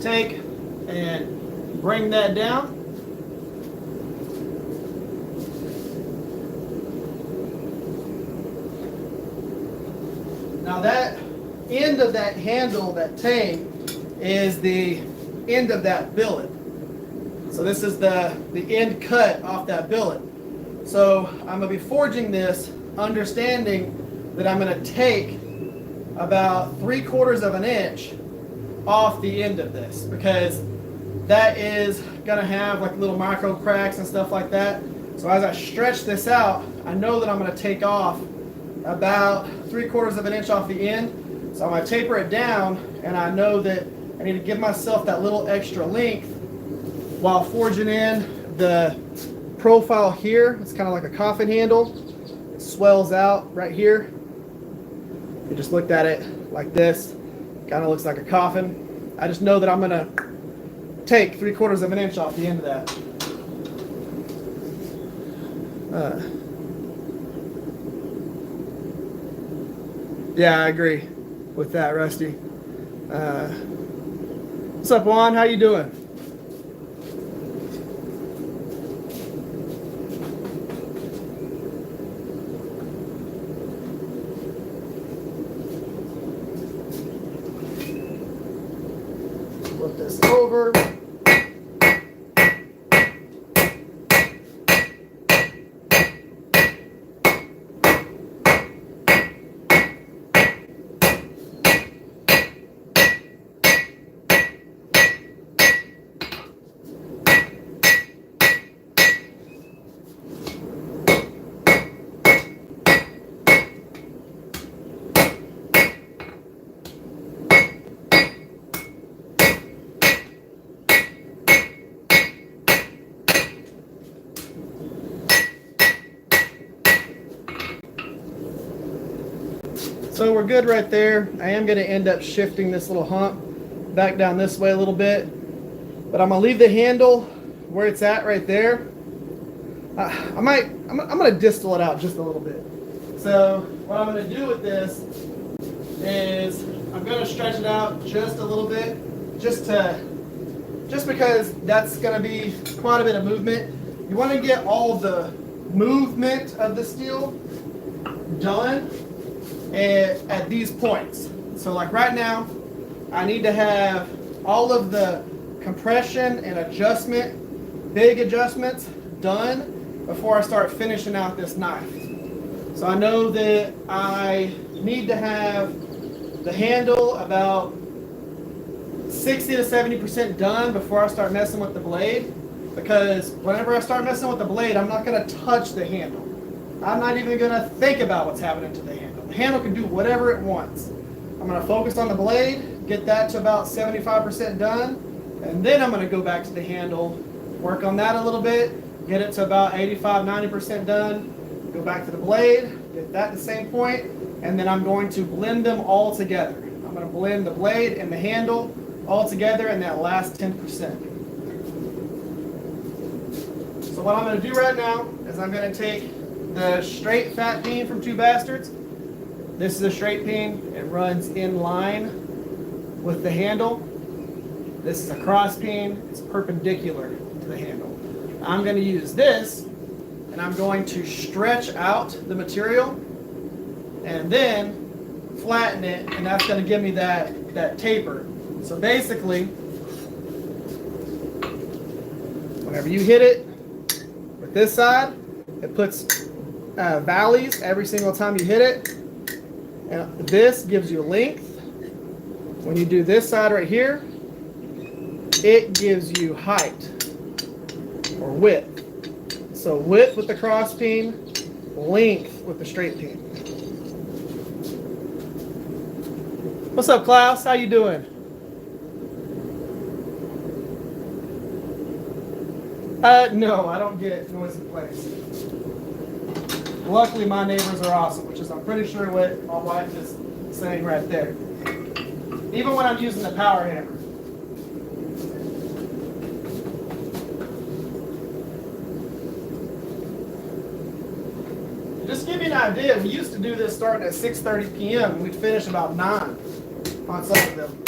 Take and bring that down. Now that end of that handle, that tang, is the end of that billet. So this is the end cut off that billet. So I'm going to be forging this understanding that I'm going to take about 3/4 of an inch off the end of this, because that is going to have like little micro cracks and stuff like that. So as I stretch this out, I know that I'm going to take off about 3/4 of an inch off the end. So I'm going to taper it down, and I know that I need to give myself that little extra length while forging in the profile here. It's kind of like a coffin handle. It swells out right here. You just looked at it like this. Kind of looks like a coffin. I just know that I'm going to take 3/4 of an inch off the end of that. Yeah, I agree with that, Rusty. What's up, Juan? How you doing? Flip this over. So we're good right there. I am going to end up shifting this little hump back down this way a little bit. but I'm gonna leave the handle where it's at right there. I'm gonna distal it out just a little bit. So what I'm gonna do with this is I'm gonna stretch it out just a little bit, just because that's gonna be quite a bit of movement. You want to get all the movement of the steel done at these points. So like right now, I need to have all of the compression and adjustment, big adjustments done before I start finishing out this knife. So I know that I need to have the handle about 60 to 70% done before I start messing with the blade, because whenever I start messing with the blade, I'm not going to touch the handle. I'm not even going to think about what's happening to the handle. The handle can do whatever it wants. I'm going to focus on the blade, get that to about 75% done, and then I'm going to go back to the handle, work on that a little bit, get it to about 85-90% done, go back to the blade, get that to the same point, and then I'm going to blend them all together. I'm going to blend the blade and the handle all together in that last 10%. So what I'm going to do right now is I'm going to take the straight fat peen from 2 Basterds. This is a straight peen. It runs in line with the handle. This is a cross peen. It's perpendicular to the handle. I'm going to use this, and I'm going to stretch out the material and then flatten it, and that's going to give me that taper. So basically, whenever you hit it with this side, it puts valleys every single time you hit it, and this gives you length. When you do this side right here, it gives you height or width. So width with the cross peen, length with the straight peen. What's up, Klaus? How you doing? No, I don't get noise in place. Luckily, my neighbors are awesome, which is I'm pretty sure what my wife is saying right there. Even when I'm using the power hammer. Just to give you an idea, we used to do this starting at 6:30 p.m. and we'd finish about 9 on some of them.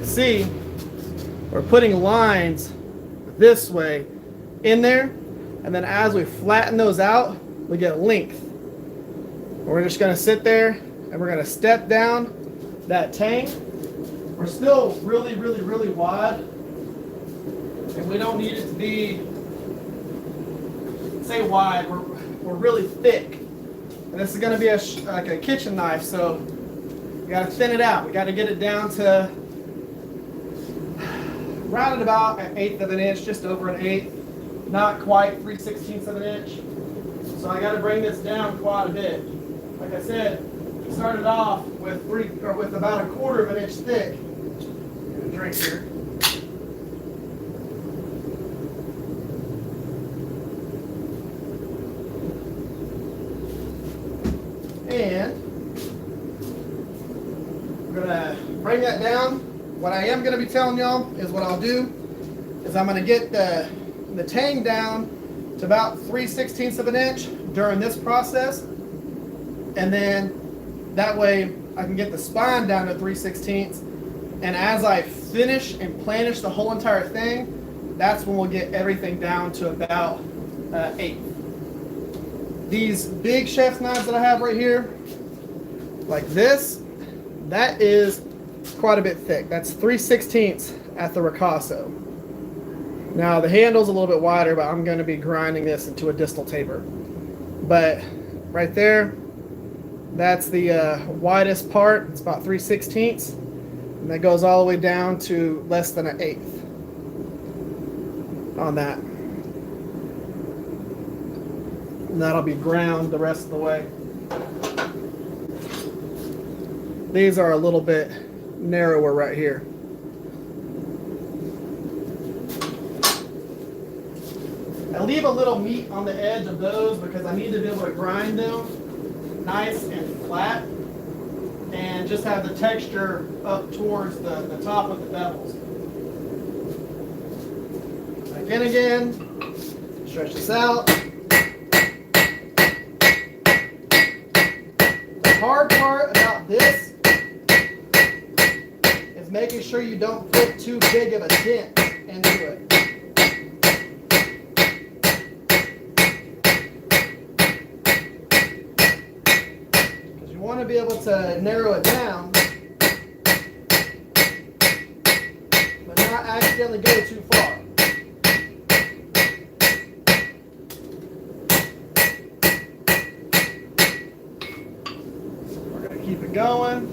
See, we're putting lines this way in there, and then as we flatten those out, we get length. We're just going to sit there and we're going to step down that tang. We're still really, really, really wide, and we don't need it to be, say wide, we're really thick. And this is going to be like a kitchen knife, so we got to thin it out. We got to get it down to right at about 1/8 of an inch, just over 1/8, not quite 3/16 of an inch. So I got to bring this down quite a bit. Like I said, we started off with about 1/4 of an inch thick. Get a drink here. And we're gonna bring that down. What I am going to be telling y'all is what I'll do is I'm going to get the tang down to about 3/16 of an inch during this process, and then that way I can get the spine down to 3/16, and as I finish and planish the whole entire thing, that's when we'll get everything down to about 1/8. These big chef's knives that I have right here, like this, that is quite a bit thick. That's 3/16 at the ricasso. Now the handle's a little bit wider, but I'm going to be grinding this into a distal taper. But right there, That's the widest part. It's about 3/16, and that goes all the way down to less than 1/8 on that. And that'll be ground the rest of the way. These are a little bit narrower right here. I leave a little meat on the edge of those because I need to be able to grind them nice and flat and just have the texture up towards the top of the bevels. Again, stretch this out. The hard part about this is making sure you don't put too big of a dent into it. Because you want to be able to narrow it down, but not accidentally go too far. Keep it going.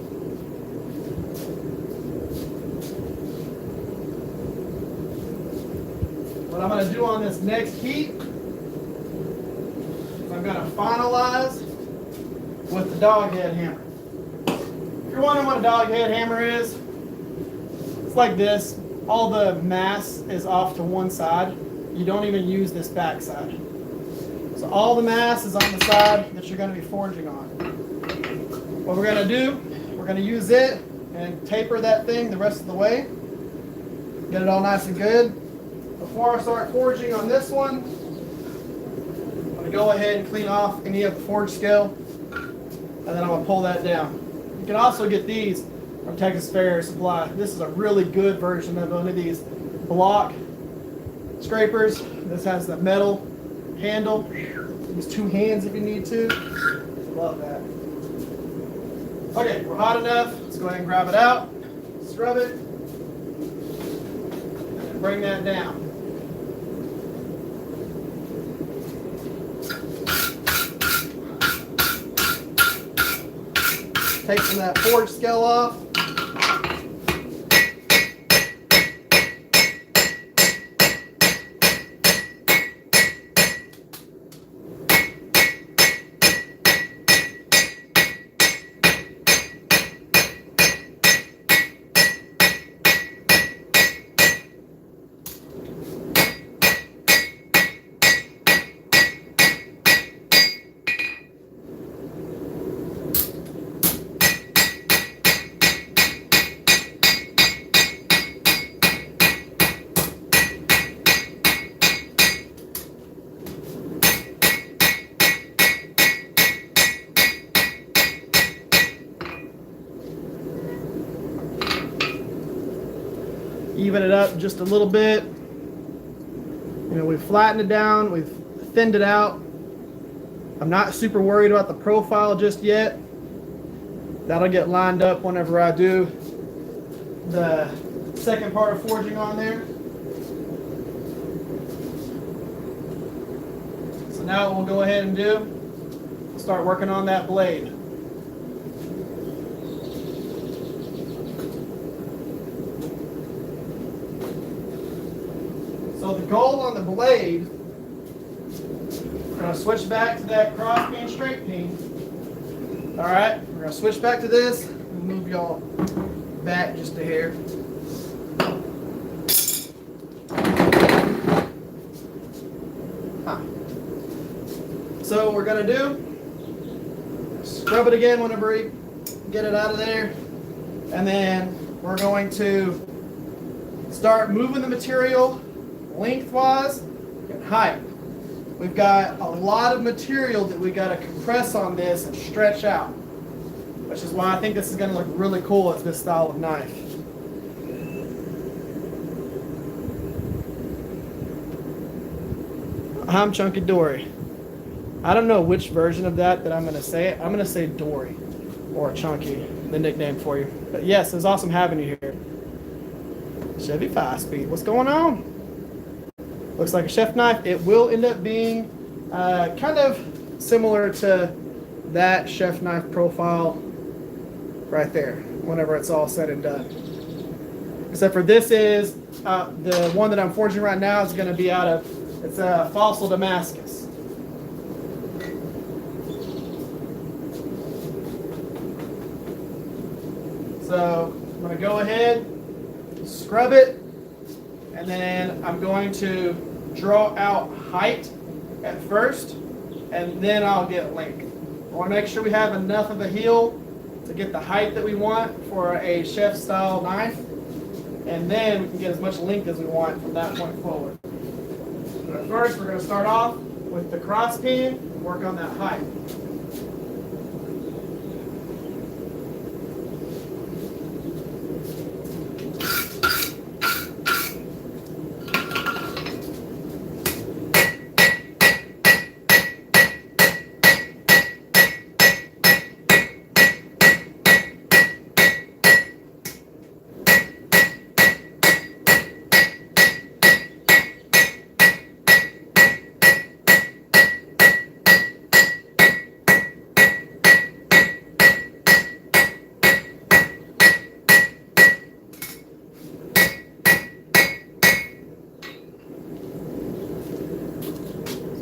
What I'm going to do on this next heat is I'm going to finalize with the dog head hammer. If you're wondering what a dog head hammer is, it's like this. All the mass is off to one side. You don't even use this back side. So all the mass is on the side that you're going to be forging on. What we're going to do, we're going to use it and taper that thing the rest of the way. Get it all nice and good. Before I start forging on this one, I'm going to go ahead and clean off any of the forge scale, and then I'm going to pull that down. You can also get these from Texas Fair Supply. This is a really good version of one of these block scrapers. This has the metal handle. Use two hands if you need to. Love that. Okay, we're hot enough. Let's go ahead and grab it out, scrub it, and bring that down. Take some of that forge scale off. Even it up just a little bit. You know, we've flattened it down, we've thinned it out. I'm not super worried about the profile just yet. That'll get lined up whenever I do the second part of forging on there. So now what we'll go ahead and do, we'll start working on that blade. So the goal on the blade, we're going to switch back to that cross peen, straight peen. All right, we're going to switch back to this and move y'all back just a hair. So what we're going to do, scrub it again whenever we get it out of there. And then we're going to start moving the material lengthwise and height. We've got a lot of material that we got to compress on this and stretch out, which is why I think this is going to look really cool as this style of knife. I'm Chunky Dory. I don't know which version of that I'm going to say it. I'm going to say Dory or Chunky, the nickname for you. But yes, it's awesome having you here. Chevy 5-speed, what's going on? Looks like a chef knife. It will end up being kind of similar to that chef knife profile right there whenever it's all said and done. Except for this is the one that I'm forging right now is going to be out of, it's a fossil Damascus. So I'm going to go ahead, scrub it, and then I'm going to draw out height at first, and then I'll get length. I want to make sure we have enough of a heel to get the height that we want for a chef style knife, and then we can get as much length as we want from that point forward. But first we're going to start off with the cross peen and work on that height.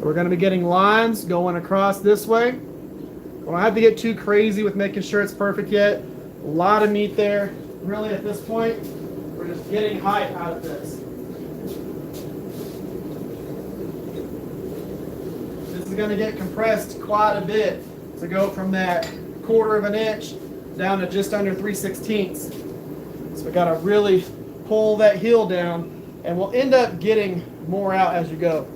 We're going to be getting lines going across this way. We don't have to get too crazy with making sure it's perfect yet. A lot of meat there. Really at this point, we're just getting height out of this. This is going to get compressed quite a bit to go from that 1/4 of an inch down to just under 3/16. So we got to really pull that heel down, and we'll end up getting more out as you go.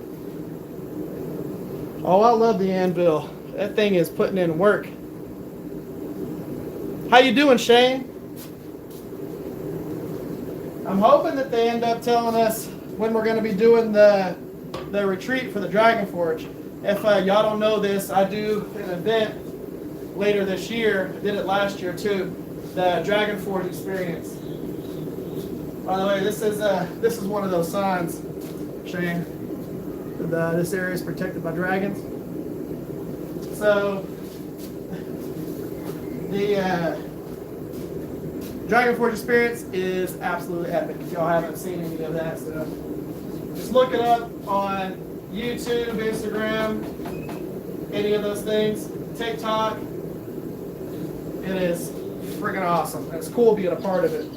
Oh, I love the Anvil. That thing is putting in work. How you doing, Shane? I'm hoping that they end up telling us when we're going to be doing the retreat for the Dragon Forge. If y'all don't know this, I do an event later this year. I did it last year too. The Dragon Forge experience. By the way, this is one of those signs, Shane. This area is protected by dragons. So the Dragon Forge experience is absolutely epic. If y'all haven't seen any of that stuff, just look it up on YouTube, Instagram, any of those things, TikTok. It is freaking awesome. It's cool being a part of it.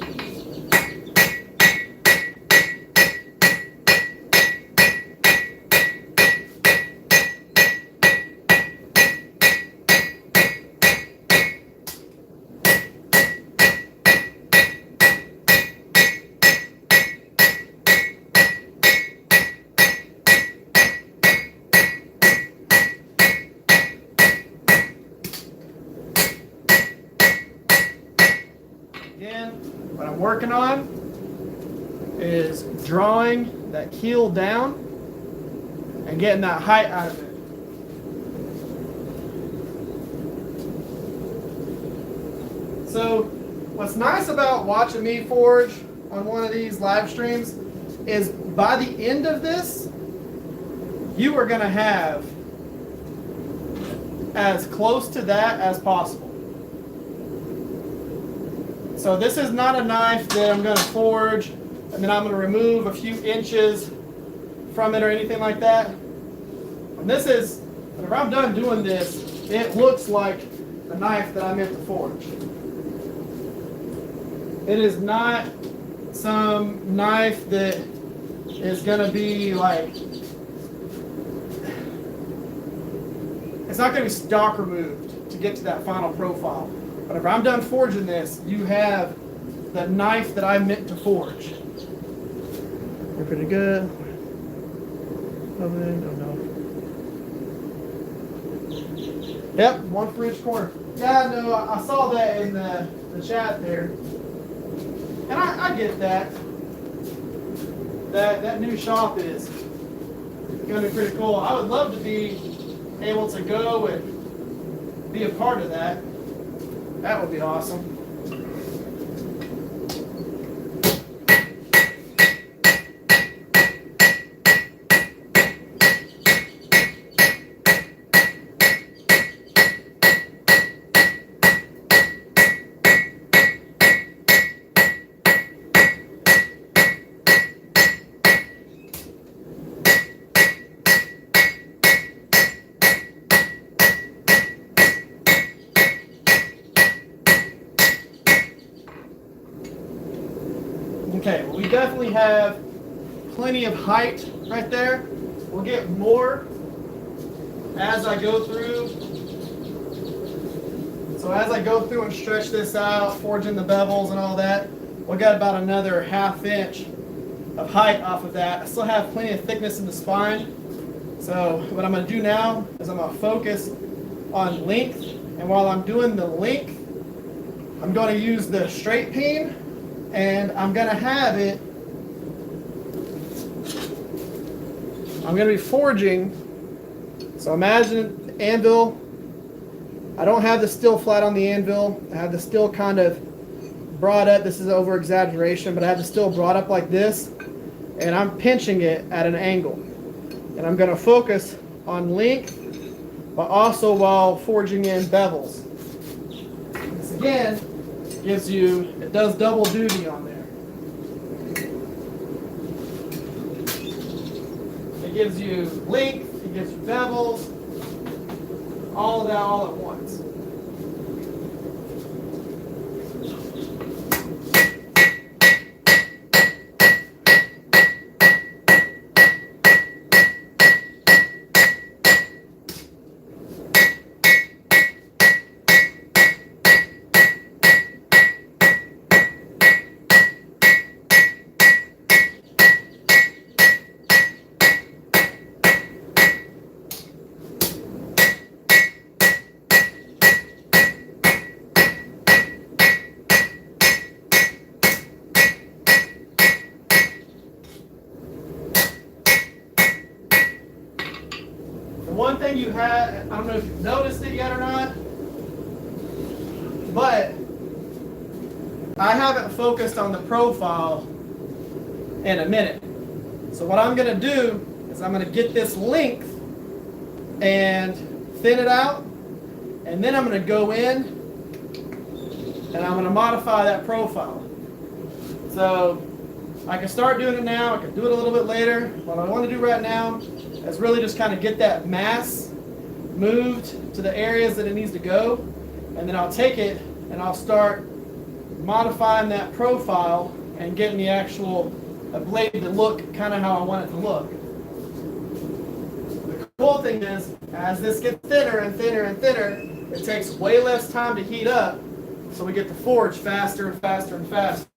Again, what I'm working on is drawing that heel down and getting that height out of it. So what's nice about watching me forge on one of these live streams is by the end of this, you are going to have as close to that as possible. So this is not a knife that I'm going to forge and then I'm going to remove a few inches from it or anything like that. And this is, whenever I'm done doing this, it looks like the knife that I meant to forge. It is not some knife that is going to be like, it's not going to be stock removed to get to that final profile. Whenever I'm done forging this, you have the knife that I meant to forge. You're pretty good. Oh no. Yep, one for each corner. Yeah, no, I saw that in the chat there. And I get that. That new shop is going to be pretty cool. I would love to be able to go and be a part of that. That would be awesome. have plenty of height right there. We'll get more as I go through. So as I go through and stretch this out, forging the bevels and all that, we'll get about another ½ inch of height off of that. I still have plenty of thickness in the spine. So what I'm going to do now is I'm going to focus on length. And while I'm doing the length, I'm going to use the straight peen, and I'm going to have it, I'm going to be forging. So imagine the anvil. I don't have the steel flat on the anvil. I have the steel kind of brought up. This is over exaggeration, but I have the steel brought up like this, and I'm pinching it at an angle. And I'm going to focus on length, but also while forging in bevels. This again gives you, it does double duty on there. It gives you length, it gives you bevels, all of that all at once. One thing you had, I don't know if you've noticed it yet or not, but I haven't focused on the profile in a minute. So what I'm going to do is I'm going to get this length and thin it out, and then I'm going to go in and I'm going to modify that profile. So I can start doing it now, I can do it a little bit later. What I want to do right now is really just kind of get that mass moved to the areas that it needs to go, and then I'll take it and I'll start modifying that profile and getting the actual blade to look kind of how I want it to look. The cool thing is, as this gets thinner and thinner and thinner, it takes way less time to heat up, so we get to forge faster and faster and faster.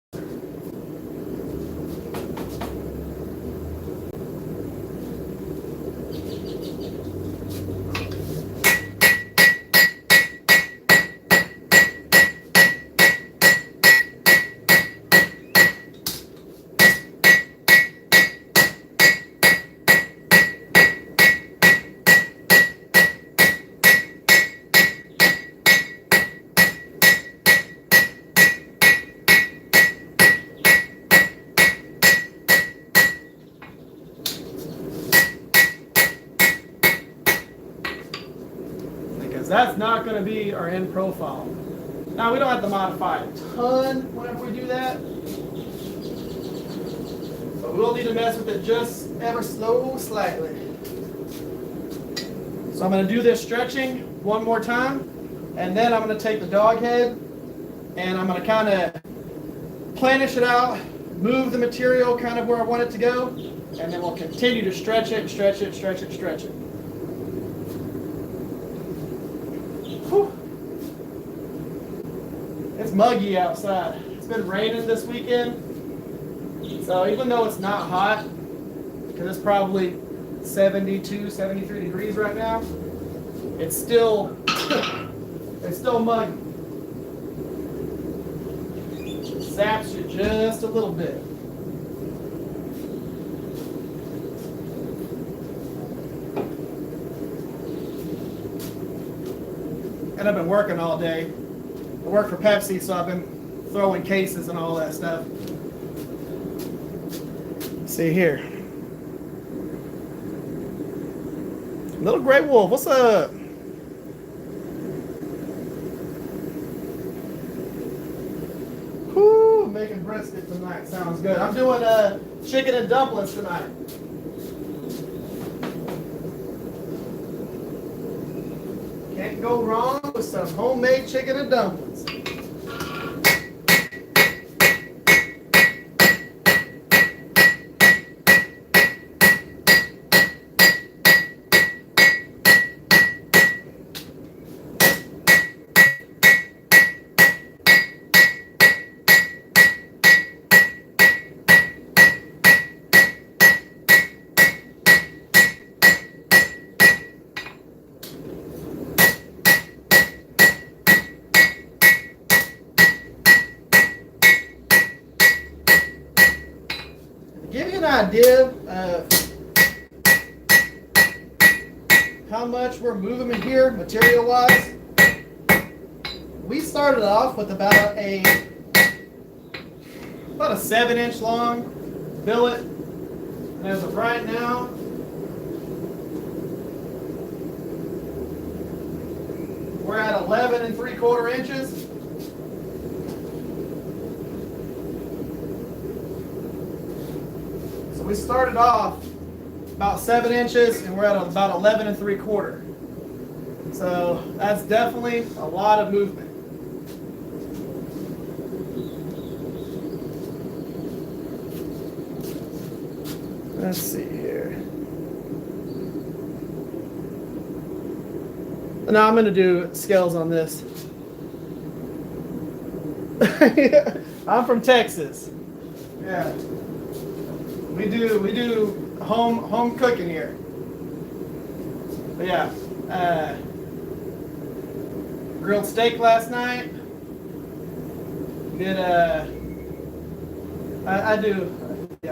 That's not going to be our end profile. Now, we don't have to modify a ton whenever we do that, but we'll need to mess with it just ever so slightly. So I'm going to do this stretching one more time, and then I'm going to take the dog head and I'm going to kind of planish it out, move the material kind of where I want it to go, and then we'll continue to stretch it, stretch it, stretch it, stretch it. It's muggy outside. It's been raining this weekend. So even though it's not hot, because it's probably 72, 73 degrees right now, it's still muggy. It zaps you just a little bit. And I've been working all day. I work for Pepsi, so I've been throwing cases and all that stuff. See here. Little gray wolf, what's up? Whoo, making brisket tonight. Sounds good. I'm doing chicken and dumplings tonight. Can't go wrong with some homemade chicken and dumplings. an idea of how much we're moving in here material-wise, we started off with about a 7-inch long billet, and as of right now, we're at 11 3/4 inches. So we started off about 7 inches, and we're at about 11 3/4. So that's definitely a lot of movement. Let's see here. Now I'm going to do scales on this. I'm from Texas. Yeah. We do home cooking here. But yeah, grilled steak last night. Did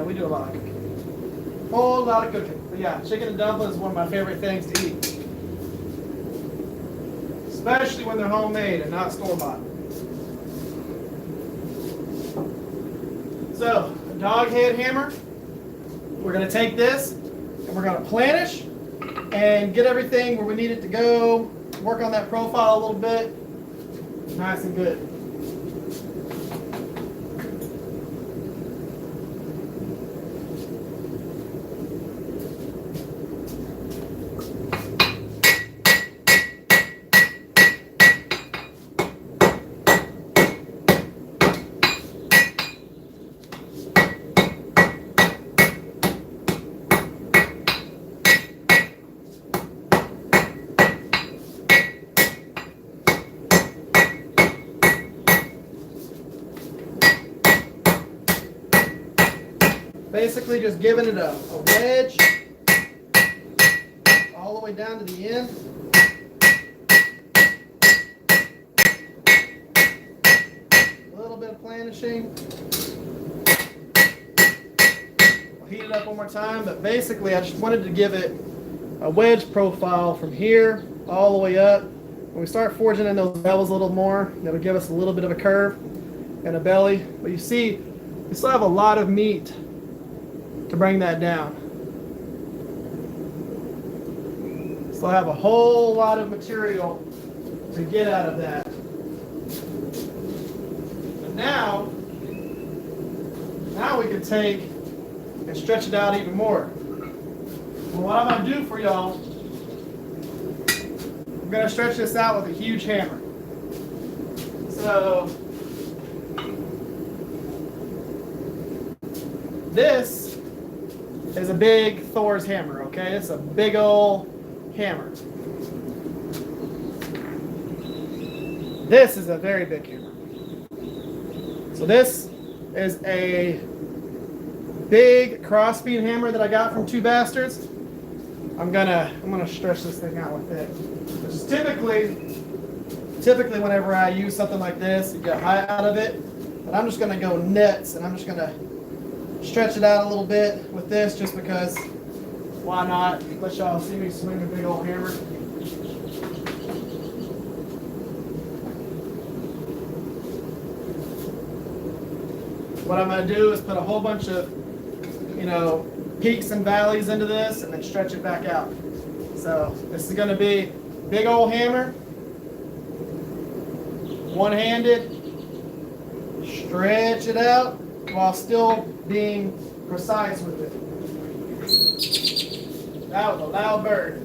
we do a lot of cooking. Whole lot of cooking. But yeah, chicken and dumplings is one of my favorite things to eat. Especially when they're homemade and not store-bought. So, a dog head hammer. We're going to take this and we're going to planish and get everything where we need it to go. Work on that profile a little bit. Nice and good. Basically just giving it a wedge all the way down to the end. A little bit of planishing. I'll heat it up one more time, but basically I just wanted to give it a wedge profile from here all the way up. When we start forging in those bevels a little more, that'll give us a little bit of a curve and a belly. But you see, we still have a lot of meat to bring that down. Still have a whole lot of material to get out of that. But now we can take and stretch it out even more. Well, what I'm going to do for y'all, I'm going to stretch this out with a huge hammer. So this is a big Thor's hammer, okay? It's a big old hammer. This is a very big hammer. So this is a big crossbeam hammer that I got from 2 Basterds. I'm gonna stretch this thing out with it. Which is typically whenever I use something like this, you get height out of it. But I'm just gonna go nuts, and I'm just gonna stretch it out a little bit with this, just because why not? Let y'all see me swing a big old hammer. What I'm going to do is put a whole bunch of, peaks and valleys into this, and then stretch it back out. So this is going to be big old hammer, one-handed, stretch it out while still being precise with it. That was a loud bird.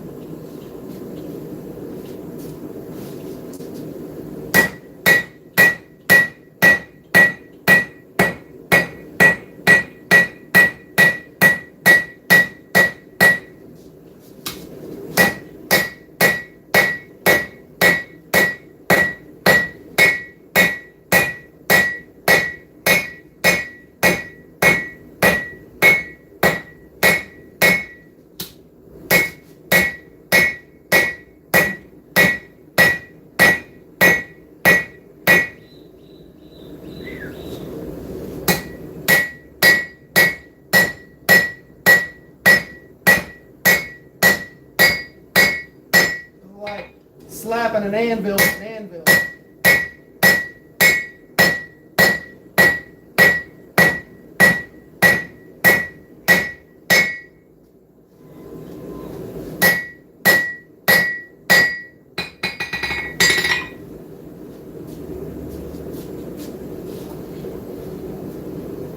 like slapping an anvil with an anvil.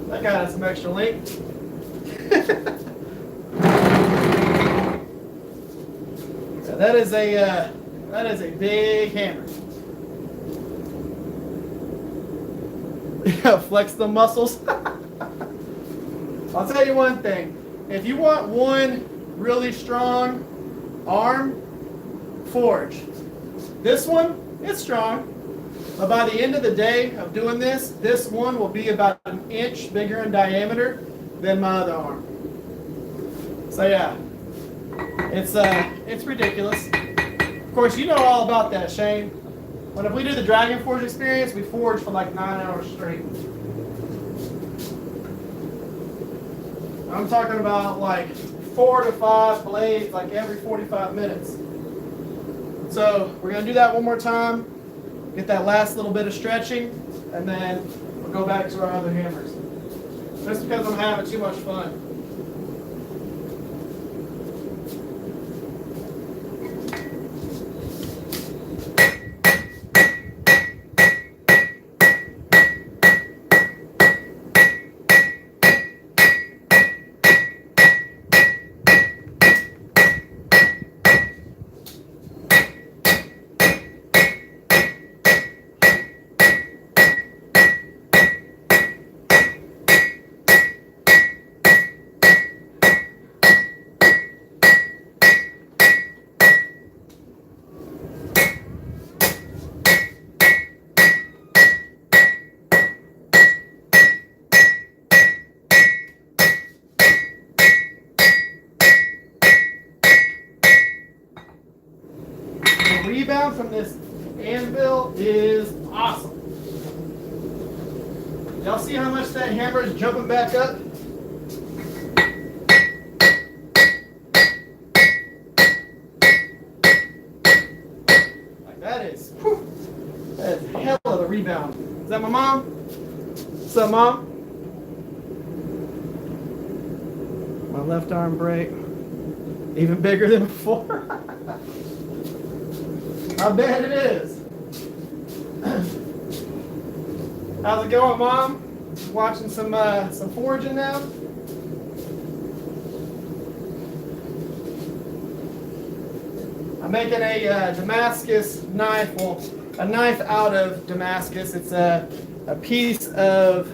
That got us some extra length. So that is a big hammer. Flex the muscles. I'll tell you one thing. If you want one really strong arm, forge. This one, it's strong. But by the end of the day of doing this, this one will be about an inch bigger in diameter than my other arm. So yeah, it's ridiculous. Of course, you know all about that, Shane. When we do the Dragon Forge experience, we forge for like 9 hours straight. I'm talking about like 4 to 5 blades like every 45 minutes. So we're gonna do that one more time. Get that last little bit of stretching, and then we'll go back to our other hammers. Just because I'm having too much fun. Rebound from this anvil is awesome. Y'all see how much that hammer is jumping back up? Like that is, whew, that is hell of a rebound. Is that my mom? What's up, Mom? My left arm break, even bigger than before. I bet it is. How's it going, Mom? Watching some foraging now? I'm making a Damascus knife. Well, a knife out of Damascus. It's a piece of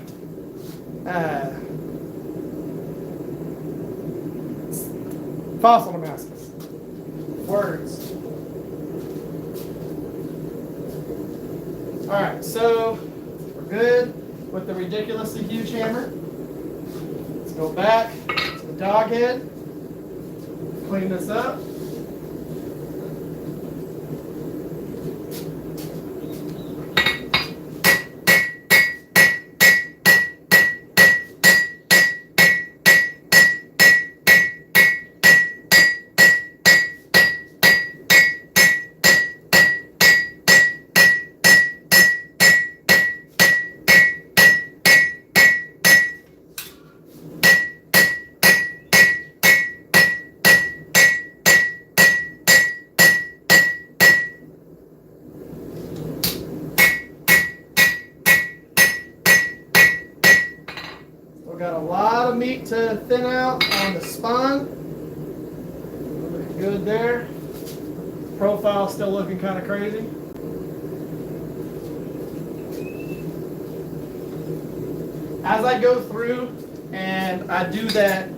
fossil Damascus. Words. All right, so we're good with the ridiculously huge hammer. Let's go back to the dog head, clean this up. We've got a lot of meat to thin out on the spine. Looking good there. Profile still looking kind of crazy. As I go through and I do that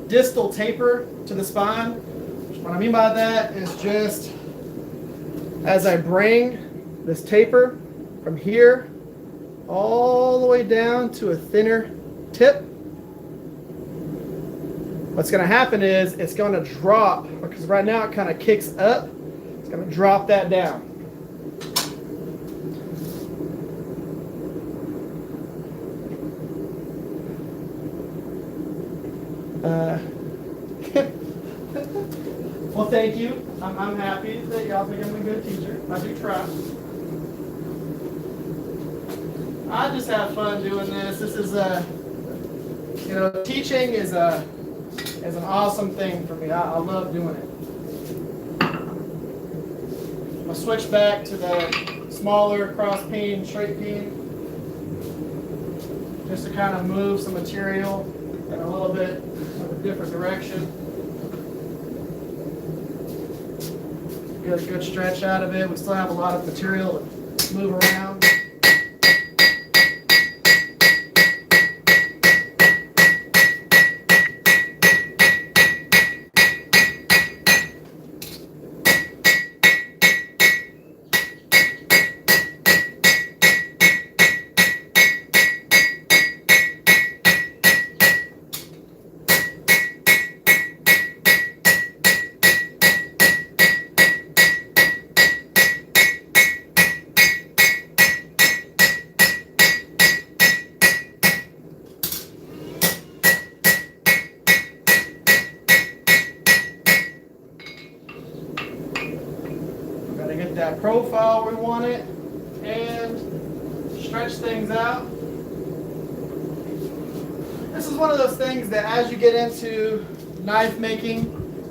distal taper to the spine, what I mean by that is just as I bring this taper from here all the way down to a thinner tip, what's going to happen is it's going to drop, because right now it kind of kicks up, it's going to drop that down. Well, thank you. I'm happy that y'all think I'm a good teacher. I do try. I just have fun doing this. This is teaching is an awesome thing for me. I love doing it. I'm gonna switch back to the smaller cross peen, straight peen, just to kind of move some material in a little bit of a different direction. Get a good stretch out of it. We still have a lot of material to move around. That profile we want it, and stretch things out. This is one of those things that as you get into knife making,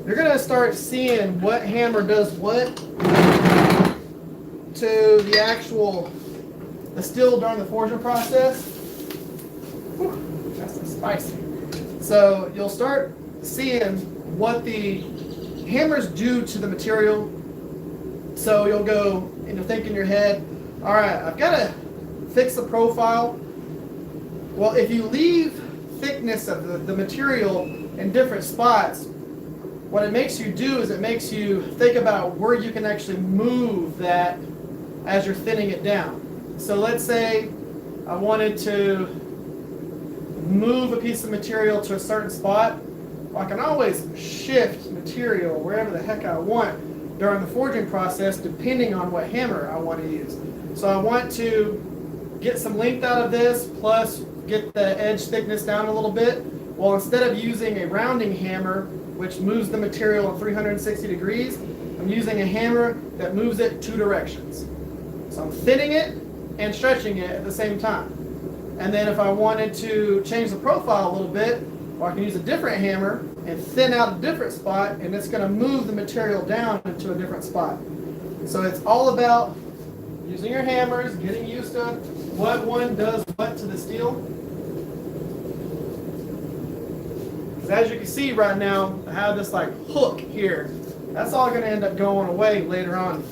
you're going to start seeing what hammer does what to the steel during the forging process. Whew, that's spicy. So you'll start seeing what the hammers do to the material. So you'll go and you'll think in your head, all right, I've got to fix the profile. Well, if you leave thickness of the material in different spots, what it makes you do is it makes you think about where you can actually move that as you're thinning it down. So let's say I wanted to move a piece of material to a certain spot. Well, I can always shift material wherever the heck I want during the forging process, depending on what hammer I want to use. So I want to get some length out of this, plus get the edge thickness down a little bit. Well, instead of using a rounding hammer, which moves the material in 360 degrees, I'm using a hammer that moves it 2 directions. So I'm thinning it and stretching it at the same time. And then if I wanted to change the profile a little bit, well, I can use a different hammer and thin out a different spot, and it's going to move the material down into a different spot. So it's all about using your hammers, getting used to what one does what to the steel. Because as you can see right now, I have this like hook here. That's all going to end up going away later on.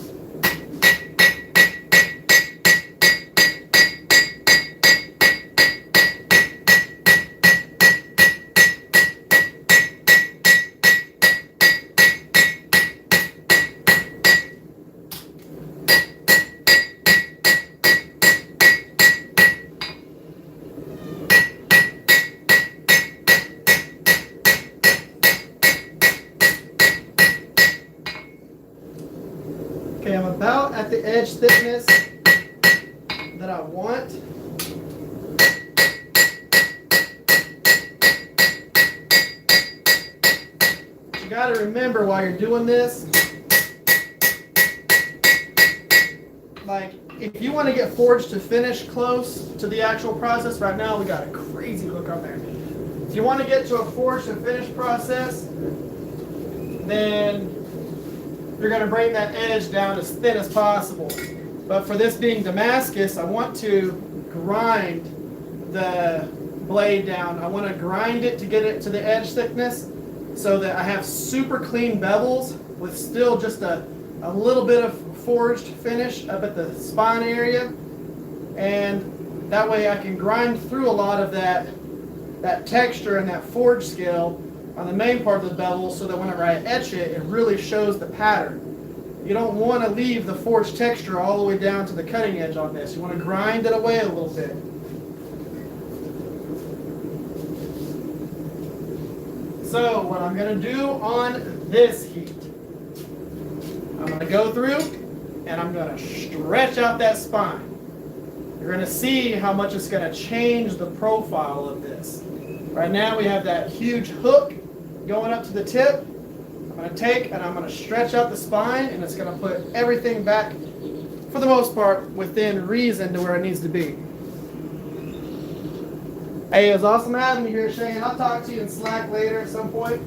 Okay, I'm about at the edge thickness that I want. You got to remember while you're doing this, like if you want to get forged to finish close to the actual process, right now we got a crazy hook on there. If you want to get to a forged to finish process, then you're going to bring that edge down as thin as possible. But for this being Damascus, I want to grind the blade down. I want to grind it to get it to the edge thickness so that I have super clean bevels with still just a little bit of forged finish up at the spine area. And that way I can grind through a lot of that texture and that forge scale on the main part of the bevel so that whenever I etch it, it really shows the pattern. You don't want to leave the forged texture all the way down to the cutting edge on this. You want to grind it away a little bit. So what I'm going to do on this heat, I'm going to go through and I'm going to stretch out that spine. You're going to see how much it's going to change the profile of this. Right now we have that huge hook going up to the tip. I'm going to take and I'm going to stretch out the spine, and it's going to put everything back, for the most part, within reason to where it needs to be. Hey, it was awesome having you here, Shane. I'll talk to you in Slack later at some point.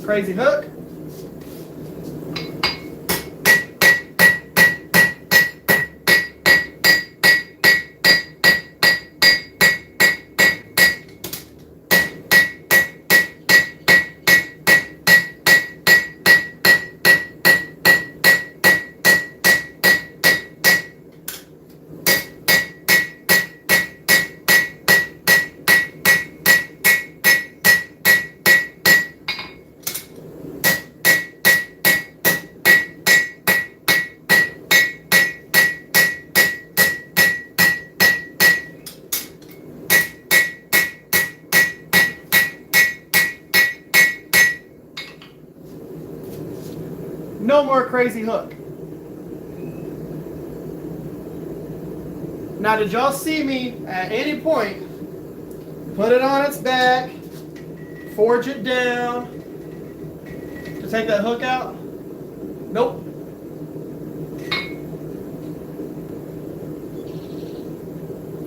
Crazy hook. No more crazy hook. Now, did y'all see me at any point put it on its back, forge it down to take that hook out? Nope.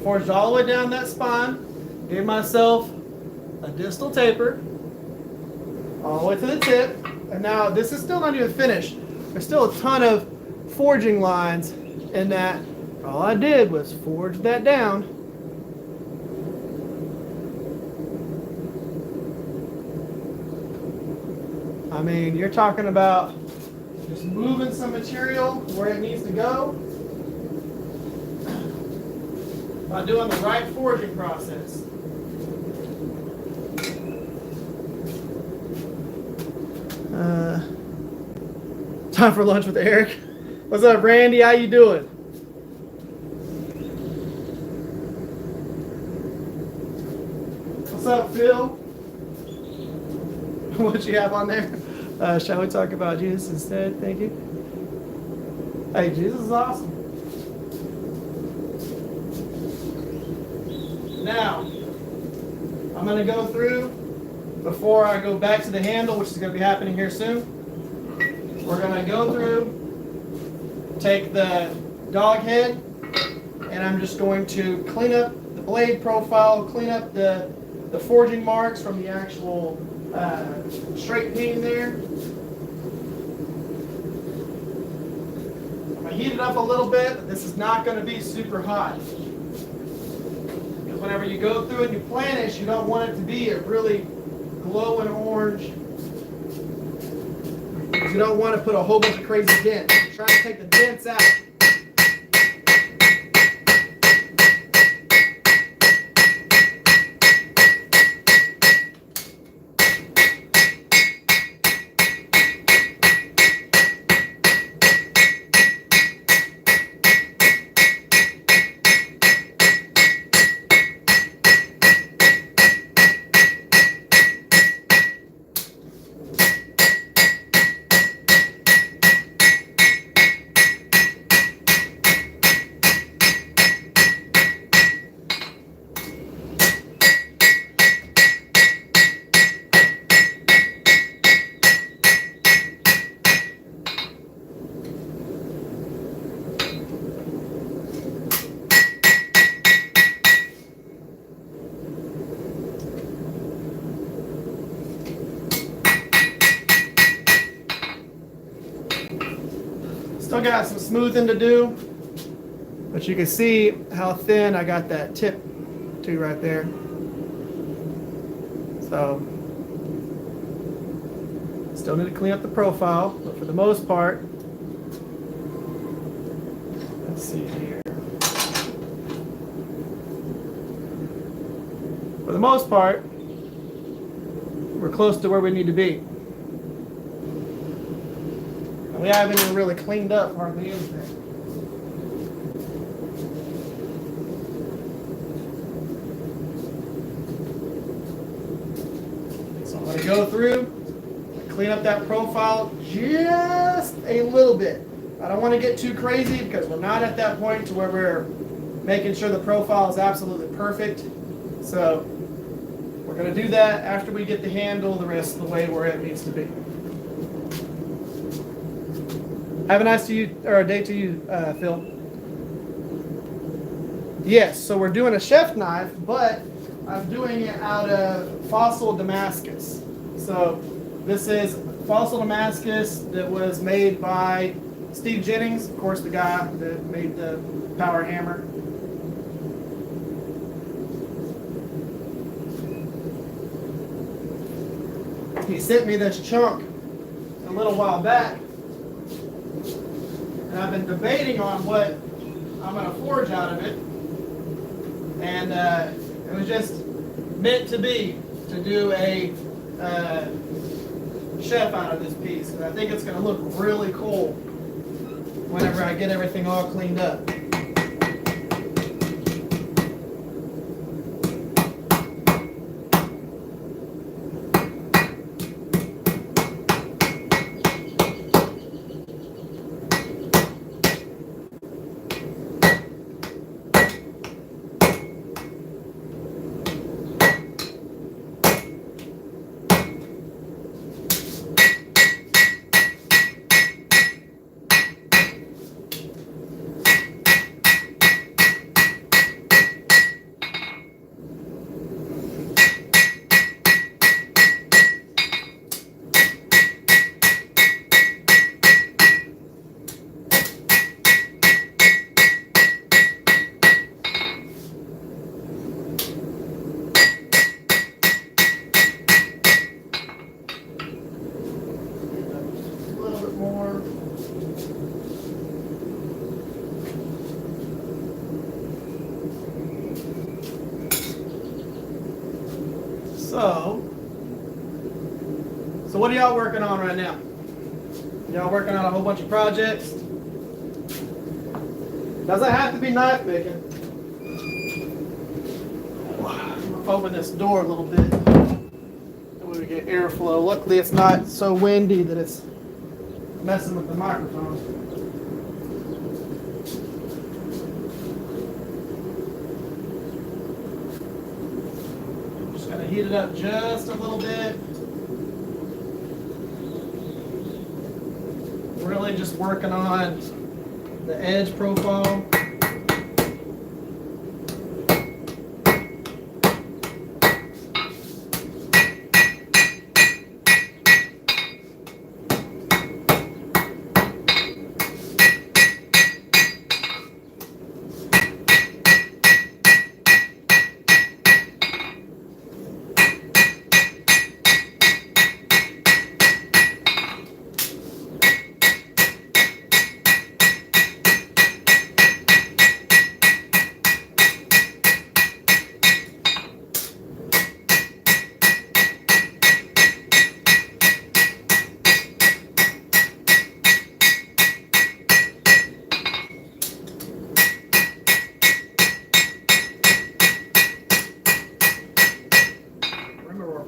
Forged all the way down that spine, gave myself a distal taper all the way to the tip. And now this is still not even finished. There's still a ton of forging lines in that. All I did was forge that down. I mean, you're talking about just moving some material where it needs to go by doing the right forging process. Time for lunch with Eric. What's up, Randy? How you doing? What's up, Phil? What you have on there? Shall we talk about Jesus instead? Thank you. Hey, Jesus is awesome. Now, I'm going to go through, before I go back to the handle, which is going to be happening here soon. We're going to go through, take the dog head, and I'm just going to clean up the blade profile, clean up the forging marks from the actual straight peen there. I'm going to heat it up a little bit, but this is not going to be super hot. Because whenever you go through and you planish, you don't want it to be a really glowing orange. You don't want to put a whole bunch of crazy dents. Try to take the dents out. Still got some smoothing to do, but you can see how thin I got that tip to right there. So, still need to clean up the profile, but for the most part, let's see here. For the most part, we're close to where we need to be. We haven't even really cleaned up hardly anything. So I'm going to go through, clean up that profile just a little bit. I don't want to get too crazy because we're not at that point to where we're making sure the profile is absolutely perfect. So we're going to do that after we get the handle the rest of the way where it needs to be. Have a nice day to you, Phil. Yes, so we're doing a chef knife, but I'm doing it out of fossil Damascus. So this is fossil Damascus that was made by Steve Jennings, of course, the guy that made the power hammer. He sent me this chunk a little while back, and I've been debating on what I'm going to forge out of it. And it was just meant to be to do a chef out of this piece. And I think it's going to look really cool whenever I get everything all cleaned up. So what are y'all working on right now? Y'all working on a whole bunch of projects? Doesn't have to be knife making. I'm gonna open this door a little bit. That way we get airflow. Luckily it's not so windy that it's messing with the microphone. Just gonna heat it up just a little bit. Really just working on the edge profile.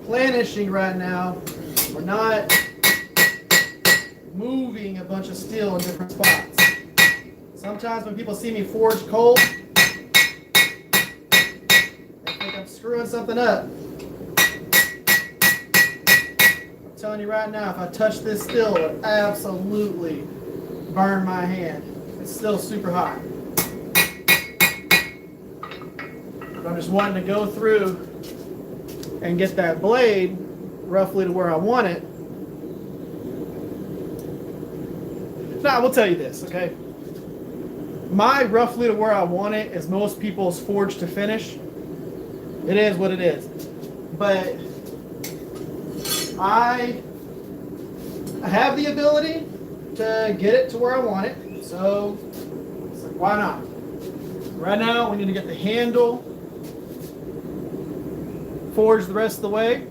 Planishing right now. We're not moving a bunch of steel in different spots. Sometimes when people see me forge cold, they think I'm screwing something up. I'm telling you right now, if I touch this steel, it would absolutely burn my hand. It's still super hot. But I'm just wanting to go through and get that blade roughly to where I want it. Now, I will tell you this, okay? My roughly to where I want it is most people's forge to finish. It is what it is. But I have the ability to get it to where I want it, so it's like, why not? Right now, we need to get the handle forged the rest of the way,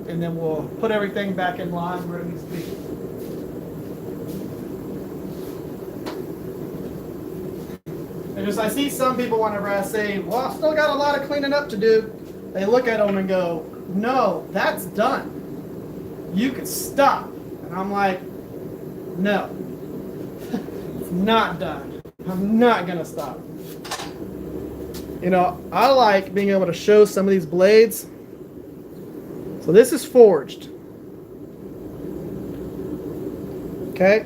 and then we'll put everything back in line where it needs to be. And just I see some people whenever I say, well, I've still got a lot of cleaning up to do, they look at them and go, no, that's done. You can stop. And I'm like, no, it's not done. I'm not gonna stop. You know, I like being able to show some of these blades. So this is forged. Okay.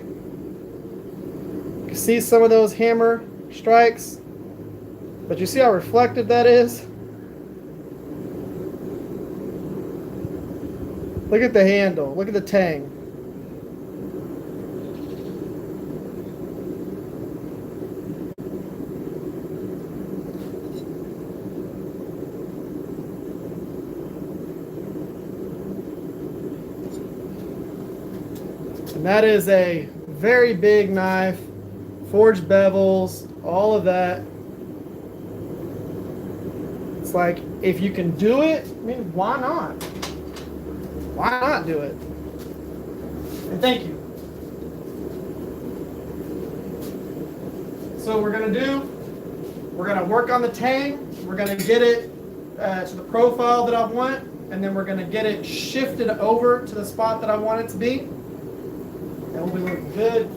You can see some of those hammer strikes, but you see how reflective that is? Look at the handle, look at the tang. And that is a very big knife, forged bevels, all of that. It's like, if you can do it, I mean, why not? Why not do it? And thank you. So we're gonna work on the tang. We're gonna get it to the profile that I want, and then we're gonna get it shifted over to the spot that I want it to be. And we'll be looking good.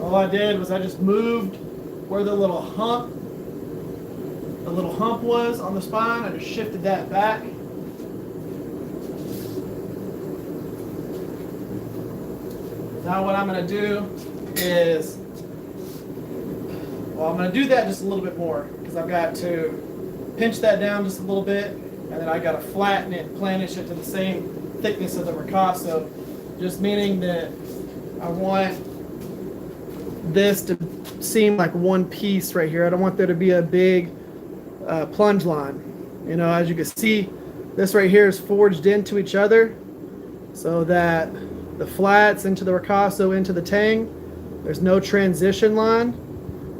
All I did was I just moved where the little hump was on the spine. I just shifted that back. Now what I'm going to do is, well, I'm going to do that just a little bit more because I've got to pinch that down just a little bit, and then I got to flatten it, planish it to the same thickness of the ricasso, just meaning that I want this to seem like one piece right here. I don't want there to be a big plunge line. You know, as you can see, this right here is forged into each other so that the flats into the ricasso into the tang, there's no transition line.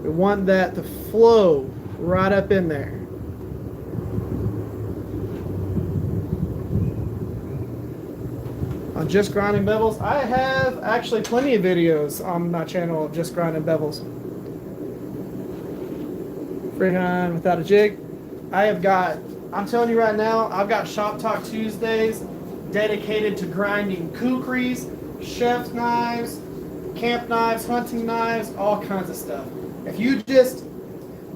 We want that to flow right up in there. On just grinding bevels, I have actually plenty of videos on my channel of just grinding bevels. Freehand without a jig. I'm telling you right now, I've got Shop Talk Tuesdays dedicated to grinding kukris, chef's knives, camp knives, hunting knives, all kinds of stuff. If you just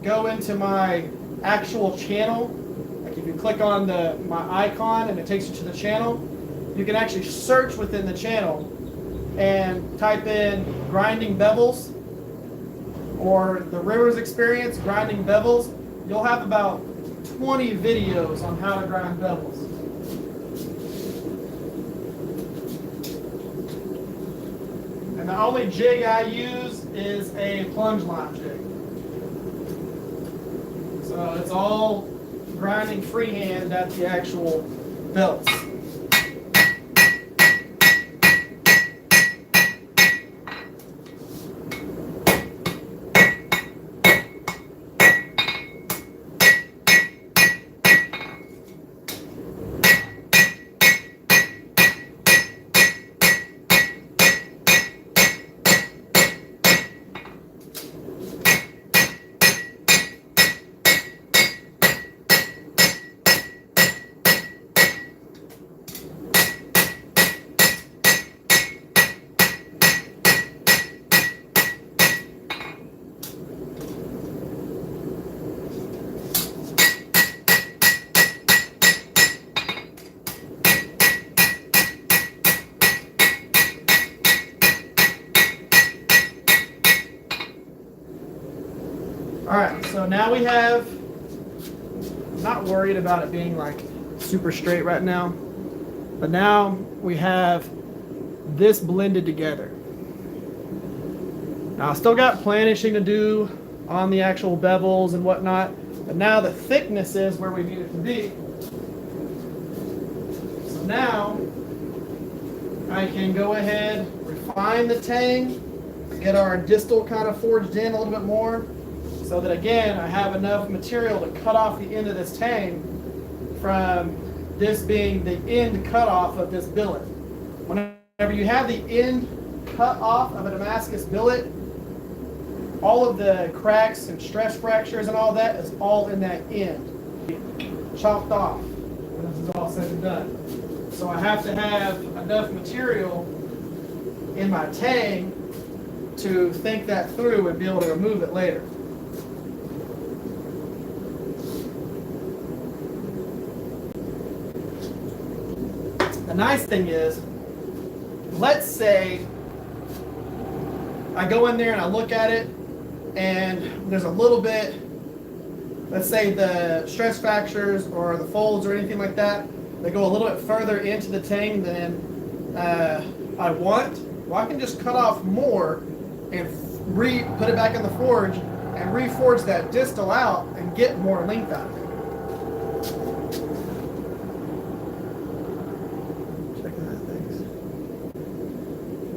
go into my actual channel, like if you click on my icon and it takes you to the channel, you can actually search within the channel and type in grinding bevels or the Rivers Experience grinding bevels. You'll have about 20 videos on how to grind bevels. And the only jig I use is a plunge line jig. So it's all grinding freehand at the actual belts. Alright, so now we have, I'm not worried about it being like super straight right now, but now we have this blended together. Now I still got planishing to do on the actual bevels and whatnot, But now the thickness is where we need it to be. So now I can go ahead, refine the tang, get our distal kind of forged in a little bit more, so that again I have enough material to cut off the end of this tang from this being the end cutoff of this billet. Whenever you have the end cut off of a Damascus billet, all of the cracks and stress fractures and all that is all in that end, chopped off when this is all said and done. So I have to have enough material in my tang to think that through and be able to remove it later. The nice thing is, let's say I go in there and I look at it and there's a little bit, let's say the stress fractures or the folds or anything like that, they go a little bit further into the tang than I want. Well, I can just cut off more and put it back in the forge and reforge that distal out and get more length out of it. Checking out things.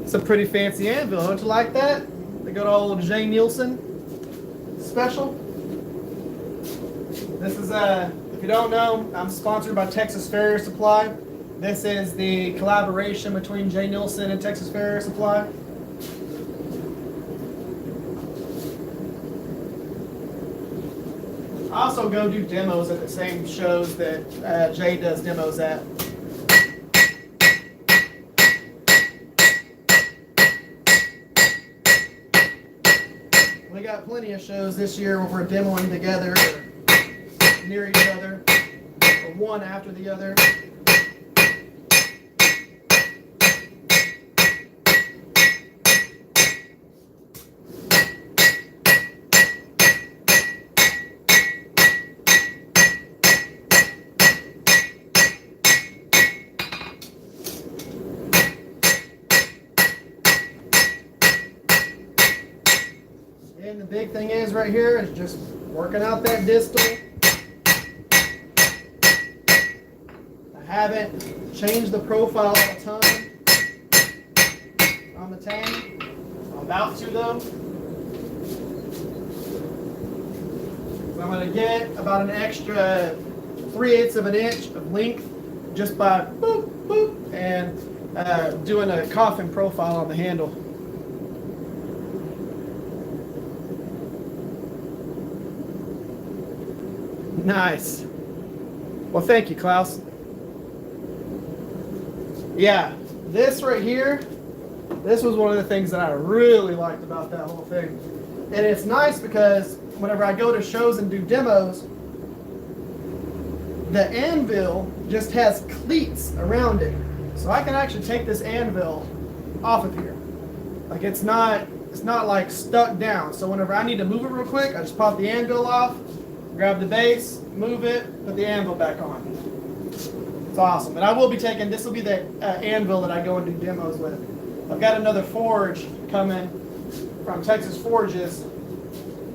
It's a pretty fancy anvil, don't you like that? The good old J. Nielsen special. This is if you don't know, I'm sponsored by Texas Farrier Supply. This is the collaboration between J. Nielsen and Texas Farrier Supply. I also go do demos at the same shows that Jay does demos at. We got plenty of shows this year where we're demoing together, or near each other, or one after the other. And the big thing is right here is just working out that distal. I haven't changed the profile a ton on the tang. I'm about to though. So I'm going to get about an extra 3/8 of an inch of length just by boop, boop, and doing a coffin profile on the handle. Nice. Well, thank you, Klaus. Yeah, this right here, this was one of the things that I really liked about that whole thing. And it's nice because whenever I go to shows and do demos, the anvil just has cleats around it. So I can actually take this anvil off of here. Like it's not like stuck down. So whenever I need to move it real quick, I just pop the anvil off, grab the base, move it, put the anvil back on. It's awesome. And I will be taking, this will be the anvil that I go and do demos with. I've got another forge coming from Texas Forges.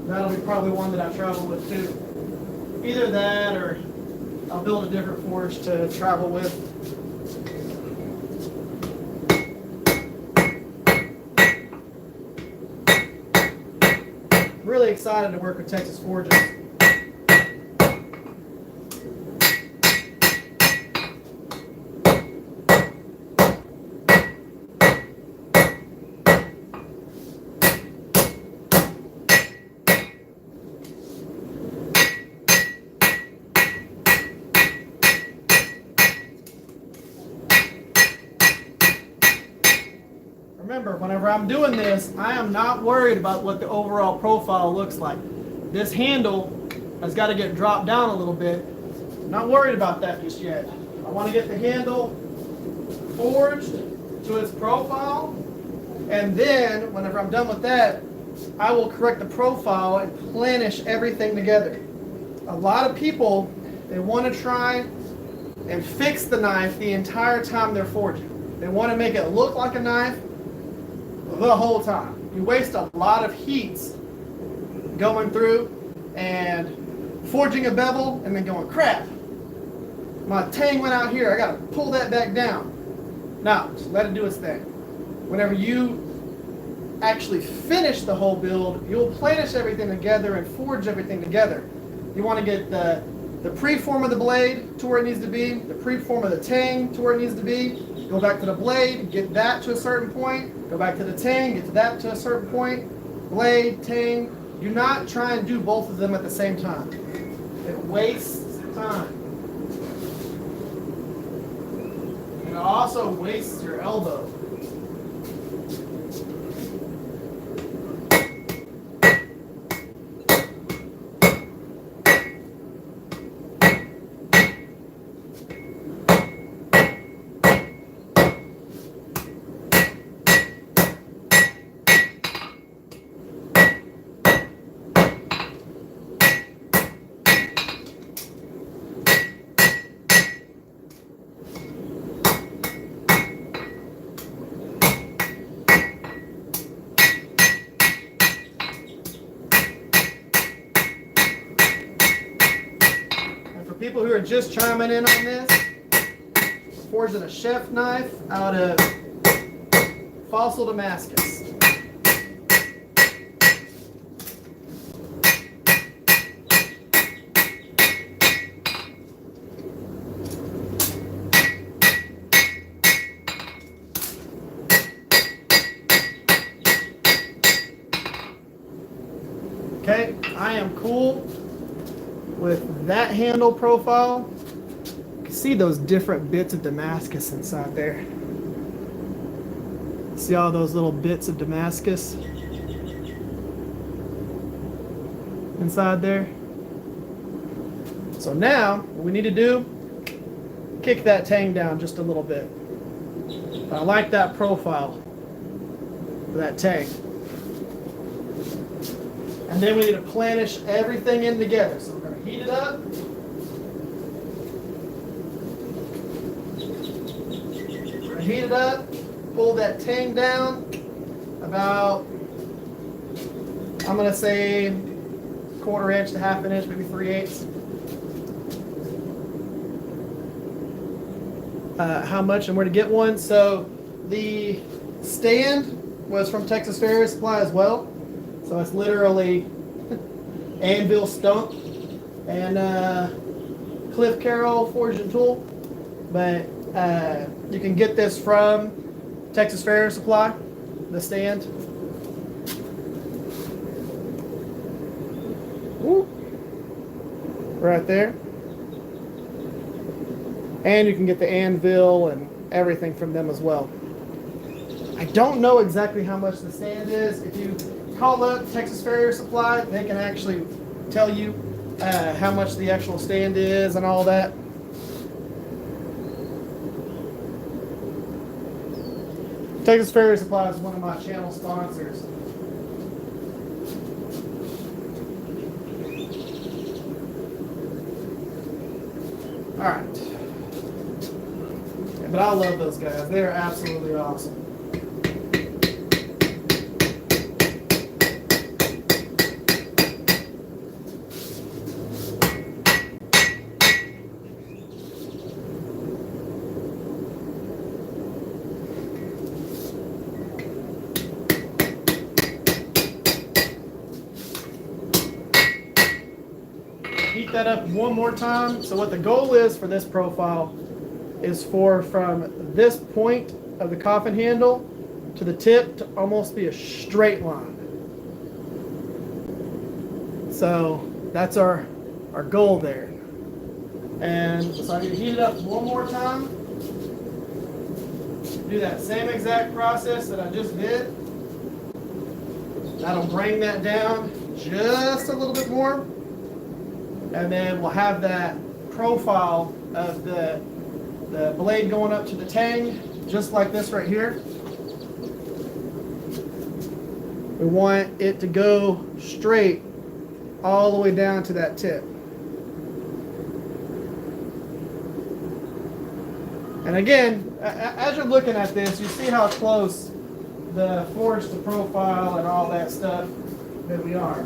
That'll be probably one that I travel with too. Either that or I'll build a different forge to travel with. Really excited to work with Texas Forges. Remember, whenever I'm doing this, I am not worried about what the overall profile looks like. This handle has got to get dropped down a little bit. I'm not worried about that just yet. I want to get the handle forged to its profile, and then whenever I'm done with that, I will correct the profile and planish everything together. A lot of people, they want to try and fix the knife the entire time they're forging. They want to make it look like a knife the whole time. You waste a lot of heats going through and forging a bevel and then going, crap, my tang went out here, I gotta pull that back down. No, just let it do its thing. Whenever you actually finish the whole build, you'll planish everything together and forge everything together. You want to get the preform of the blade to where it needs to be, the preform of the tang to where it needs to be, go back to the blade, get that to a certain point, go back to the tang, get to that to a certain point, blade, tang. Do not try and do both of them at the same time. It wastes time. And it also wastes your elbow. People who are just chiming in on this, forging a chef knife out of fossil Damascus. Okay, I am cool with that handle profile. You can see those different bits of Damascus inside there. See all those little bits of Damascus inside there? So now, what we need to do, kick that tang down just a little bit. I like that profile for that tang. And then we need to planish everything in together. So we're going to heat it up. We're going to heat it up, pull that tang down about, I'm going to say 1/4 inch to 1/2 inch, maybe 3/8. How much and where to get one. So the stand was from Texas Fair Supply as well. So it's literally Anvil stump and Cliff Carroll forge and tool. But you can get this from Texas Fair Supply, the stand. Woo. Right there. And you can get the Anvil and everything from them as well. I don't know exactly how much the stand is. If you call up Texas Fair Supply, they can actually tell you how much the actual stand is and all that. Texas Fair Supply is one of my channel sponsors. All right. But I love those guys. They're absolutely awesome. Heat that up one more time. So what the goal is for this profile is for from this point of the coffin handle to the tip to almost be a straight line. So that's our goal there. And so I need to heat it up one more time. Do that same exact process that I just did. That'll bring that down just a little bit more. And then we'll have that profile of the blade going up to the tang, just like this right here. We want it to go straight all the way down to that tip. And again, as you're looking at this, you see how close the forge to profile and all that stuff that we are.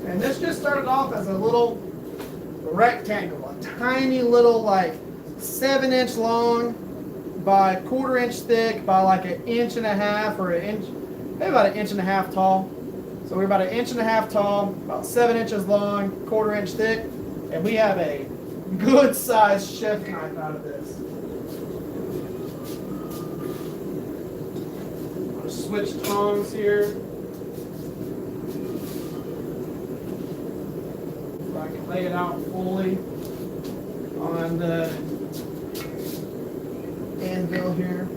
And this just started off as a little rectangle, a tiny little like 7-inch long by 1/4 inch thick by like 1.5 inches or an inch, maybe about 1.5 inches tall. So we're about 1.5 inches tall, about 7 inches long, 1/4 inch thick, and we have a good sized chef knife out of this. I'm going to switch tongs here. So I can lay it out fully on the anvil here.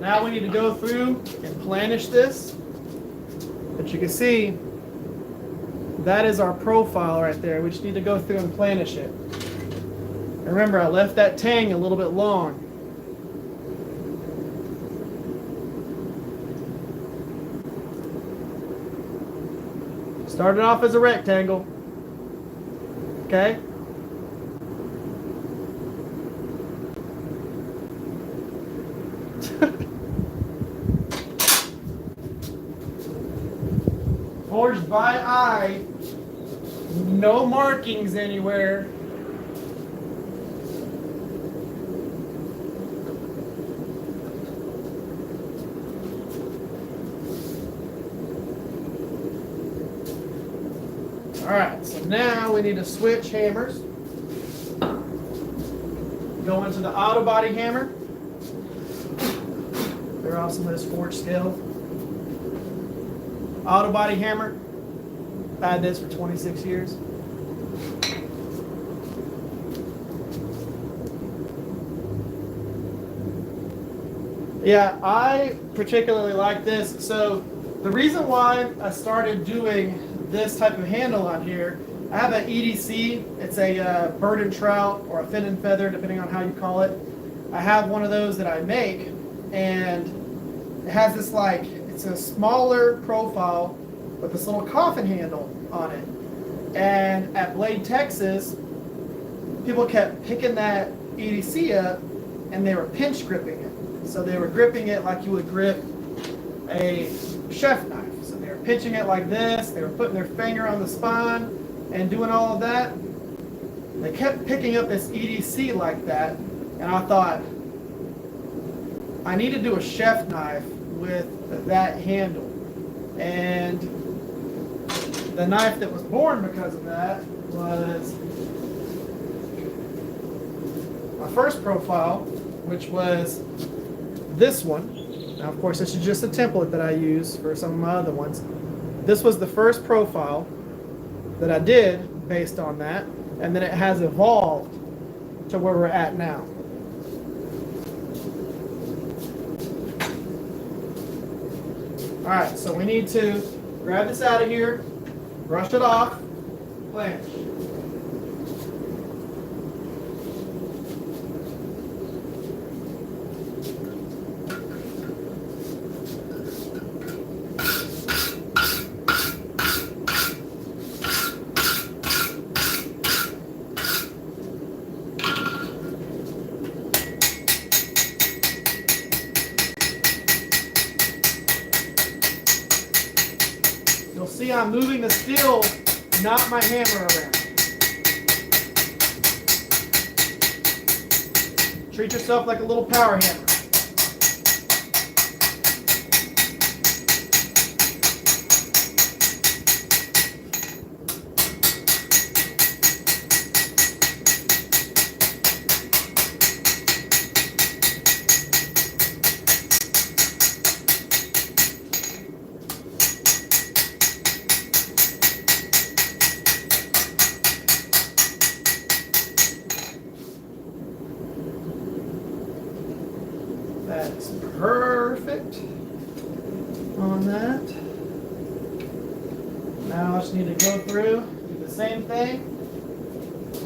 Now we need to go through and planish this. But you can see that is our profile right there. We just need to go through and planish it. And remember, I left that tang a little bit long. Started off as a rectangle. Okay? Forged by eye, no markings anywhere. All right, so now we need to switch hammers. Go into the auto body hammer. They're awesome with this forged scale. Auto body hammer. I've had this for 26 years. Yeah, I particularly like this. So the reason why I started doing this type of handle on here, I have an EDC. It's a bird and trout or a fin and feather, depending on how you call it. I have one of those that I make, and it has this like, it's a smaller profile with this little coffin handle on it. And at Blade, Texas, people kept picking that EDC up and they were pinch gripping it. So they were gripping it like you would grip a chef knife. So they were pinching it like this, they were putting their finger on the spine and doing all of that. They kept picking up this EDC like that, and I thought, I need to do a chef knife with that handle. And the knife that was born because of that was my first profile, which was this one. Now, of course, this is just a template that I use for some of my other ones. This was the first profile that I did based on that, and then it has evolved to where we're at now. All right, so we need to grab this out of here, brush it off, planish. See, I'm moving the steel, not my hammer around. Treat yourself like a little power hammer. That's perfect on that. Now I just need to go through, do the same thing.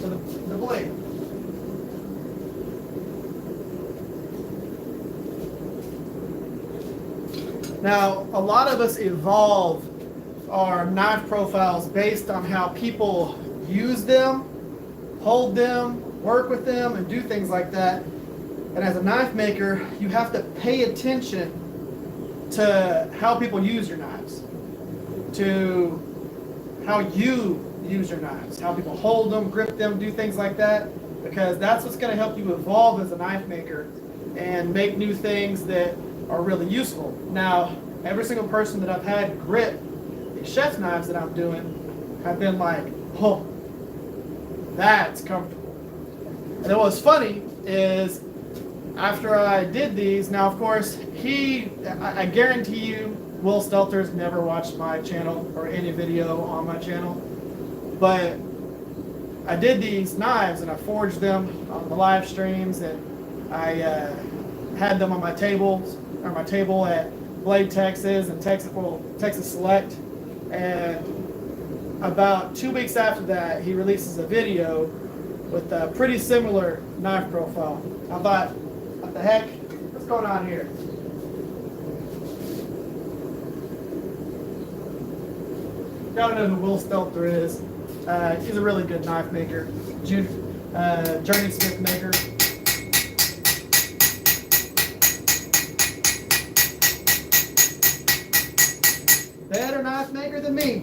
to the blade. Now, a lot of us evolve our knife profiles based on how people use them, hold them, work with them, and do things like that. And as a knife maker, you have to pay attention to how people use your knives, to how you use your knives, how people hold them, grip them, do things like that, because that's what's going to help you evolve as a knife maker and make new things that are really useful. Now, every single person that I've had grip the chef's knives that I'm doing have been like, oh, that's comfortable. And then what's funny is after I did these, now of course, I guarantee you, Will Stelter's never watched my channel or any video on my channel, but I did these knives and I forged them on the live streams, and I had them on my table at Blade Texas and Texas Select. And about 2 weeks after that, he releases a video with a pretty similar knife profile. I thought, what the heck? What's going on here? Y'all know who Will Stelter is. He's a really good knife maker, journey smith maker. Better knife maker than me.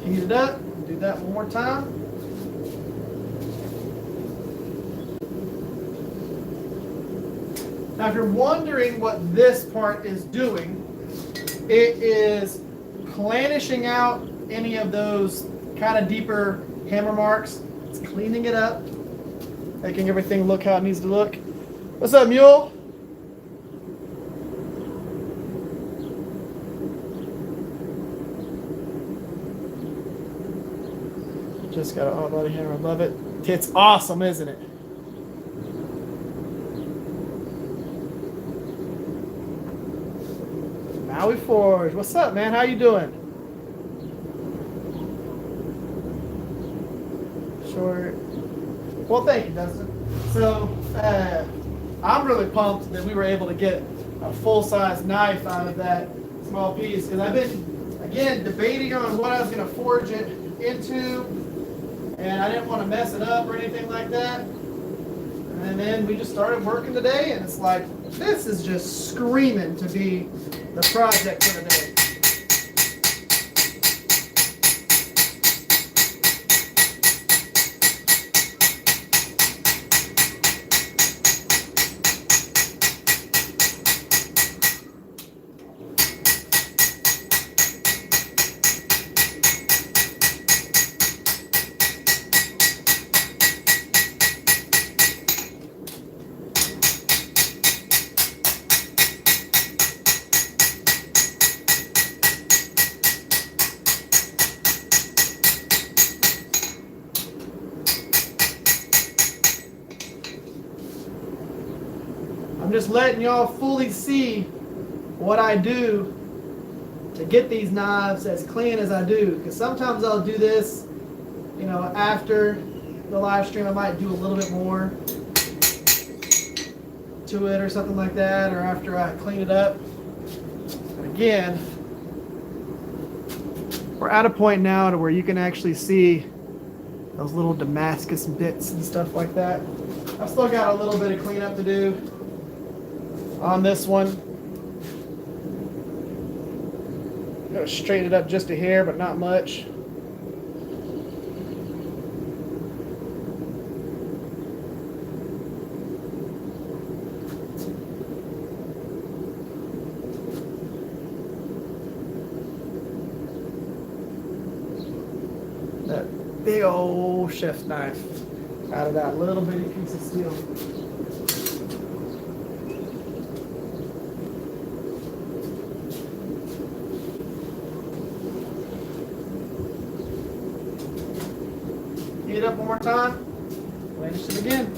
Heat it up, do that one more time. Now if you're wondering what this part is doing, it is planishing out any of those kind of deeper hammer marks. It's cleaning it up, making everything look how it needs to look. What's up, Mule? Just got an all-body hammer. I love it. It's awesome, isn't it? Maui Forge. What's up, man? How you doing? Short. Well, thank you, Dustin. So, I'm really pumped that we were able to get a full-size knife out of that small piece, because I've been, again, debating on what I was going to forge it into. And I didn't want to mess it up or anything like that. And then we just started working today, and it's like, this is just screaming to be the project for today. I'm just letting y'all fully see what I do to get these knives as clean as I do. Because sometimes I'll do this, you know, after the live stream. I might do a little bit more to it or something like that, or after I clean it up. But again, we're at a point now to where you can actually see those little Damascus bits and stuff like that. I've still got a little bit of cleanup to do on this one. Gotta straighten it up just a hair, but not much. big old chef's knife out of that little bitty piece of steel. Heat it up one more time. Planish it again.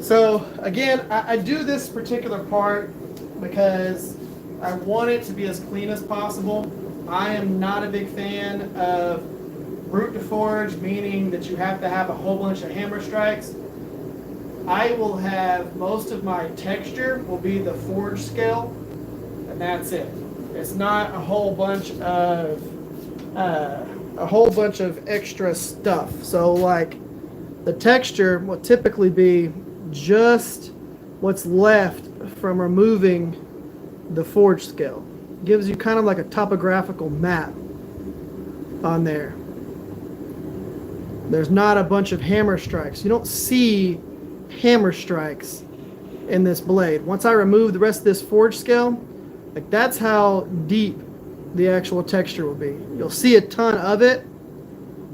So again, I do this particular part because I want it to be as clean as possible. I am not a big fan of brute to forge, meaning that you have to have a whole bunch of hammer strikes. I will have most of my texture will be the forge scale, and that's it. It's not a whole bunch of extra stuff. So like the texture will typically be just what's left from removing the forge scale. Gives you kind of like a topographical map on there. There's not a bunch of hammer strikes. You don't see hammer strikes in this blade. Once I remove the rest of this forge scale, like that's how deep the actual texture will be. You'll see a ton of it,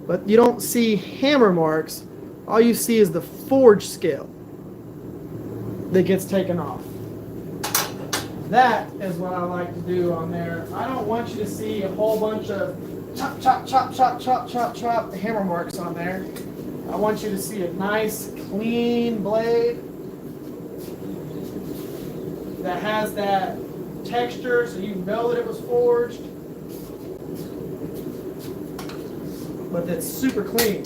but you don't see hammer marks. All you see is the forge scale that gets taken off. That is what I like to do on there. I don't want you to see a whole bunch of chop, chop, chop, chop, chop, chop, chop hammer marks on there. I want you to see a nice, clean blade that has that texture so you know that it was forged, but that's super clean.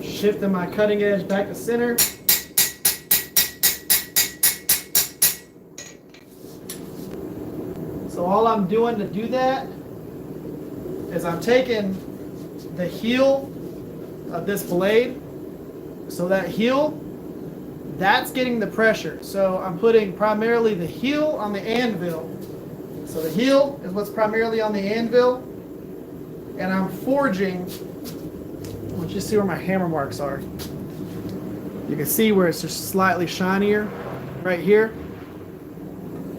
Shifting my cutting edge back to center. So all I'm doing to do that is I'm taking the heel of this blade. So that heel, that's getting the pressure. So I'm putting primarily the heel on the anvil. So the heel is what's primarily on the anvil. And I'm forging. Let's just see where my hammer marks are. You can see where it's just slightly shinier right here.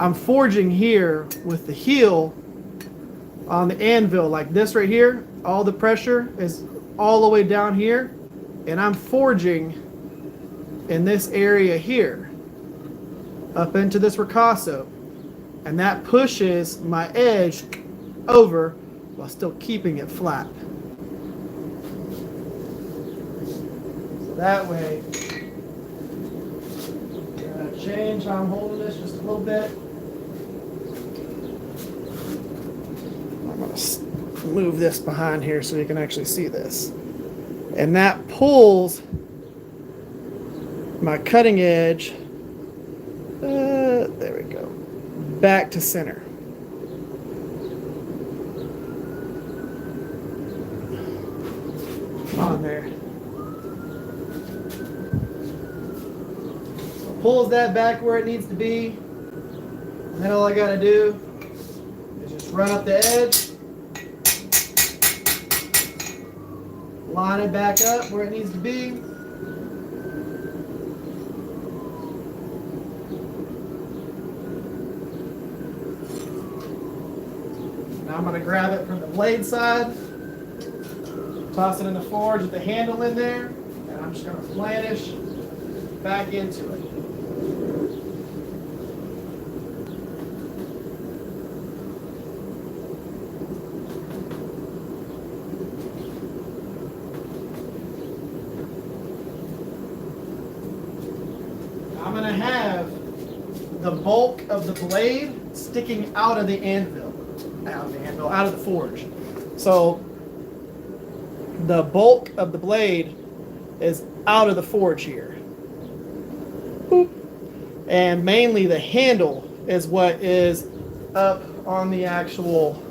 I'm forging here with the heel on the anvil like this right here. All the pressure is all the way down here, and I'm forging in this area here up into this ricasso, and that pushes my edge over while still keeping it flat. That way, change how I'm holding this just a little bit. I'm going to move this behind here so you can actually see this. And that pulls my cutting edge, there we go, back to center. On there. Pulls that back where it needs to be, and then all I got to do is just run up the edge, line it back up where it needs to be, now I'm going to grab it from the blade side, toss it in the forge with the handle in there, and I'm just going to planish back into it. I'm going to have the bulk of the blade sticking out of the anvil, out of the forge. So the bulk of the blade is out of the forge here. Boop. And mainly the handle is what is up on the actual,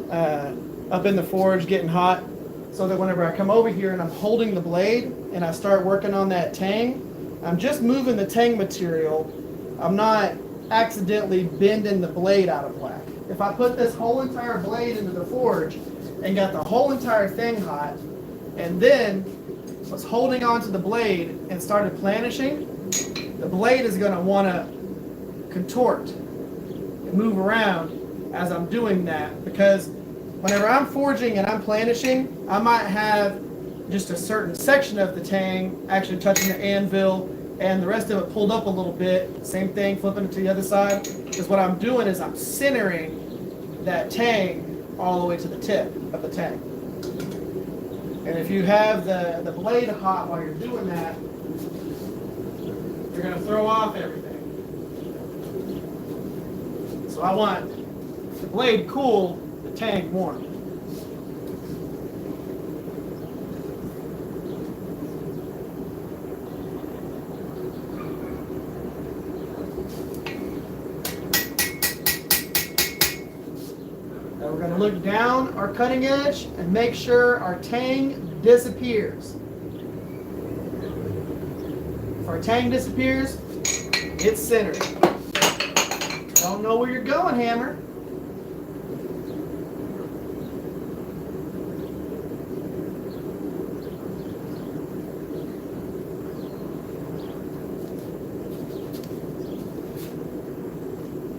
up in the forge getting hot. So that whenever I come over here and I'm holding the blade and I start working on that tang, I'm just moving the tang material. I'm not accidentally bending the blade out of whack. If I put this whole entire blade into the forge and got the whole entire thing hot, and then was holding onto the blade and started planishing, the blade is going to want to contort and move around as I'm doing that, because whenever I'm forging and I'm planishing, I might have just a certain section of the tang actually touching the anvil and the rest of it pulled up a little bit. Same thing, flipping it to the other side. Because what I'm doing is I'm centering that tang all the way to the tip of the tang. And if you have the blade hot while you're doing that, you're going to throw off everything. So I want the blade cool, the tang warm. We're going to look down our cutting edge and make sure our tang disappears. If our tang disappears, it's centered. Don't know where you're going, hammer.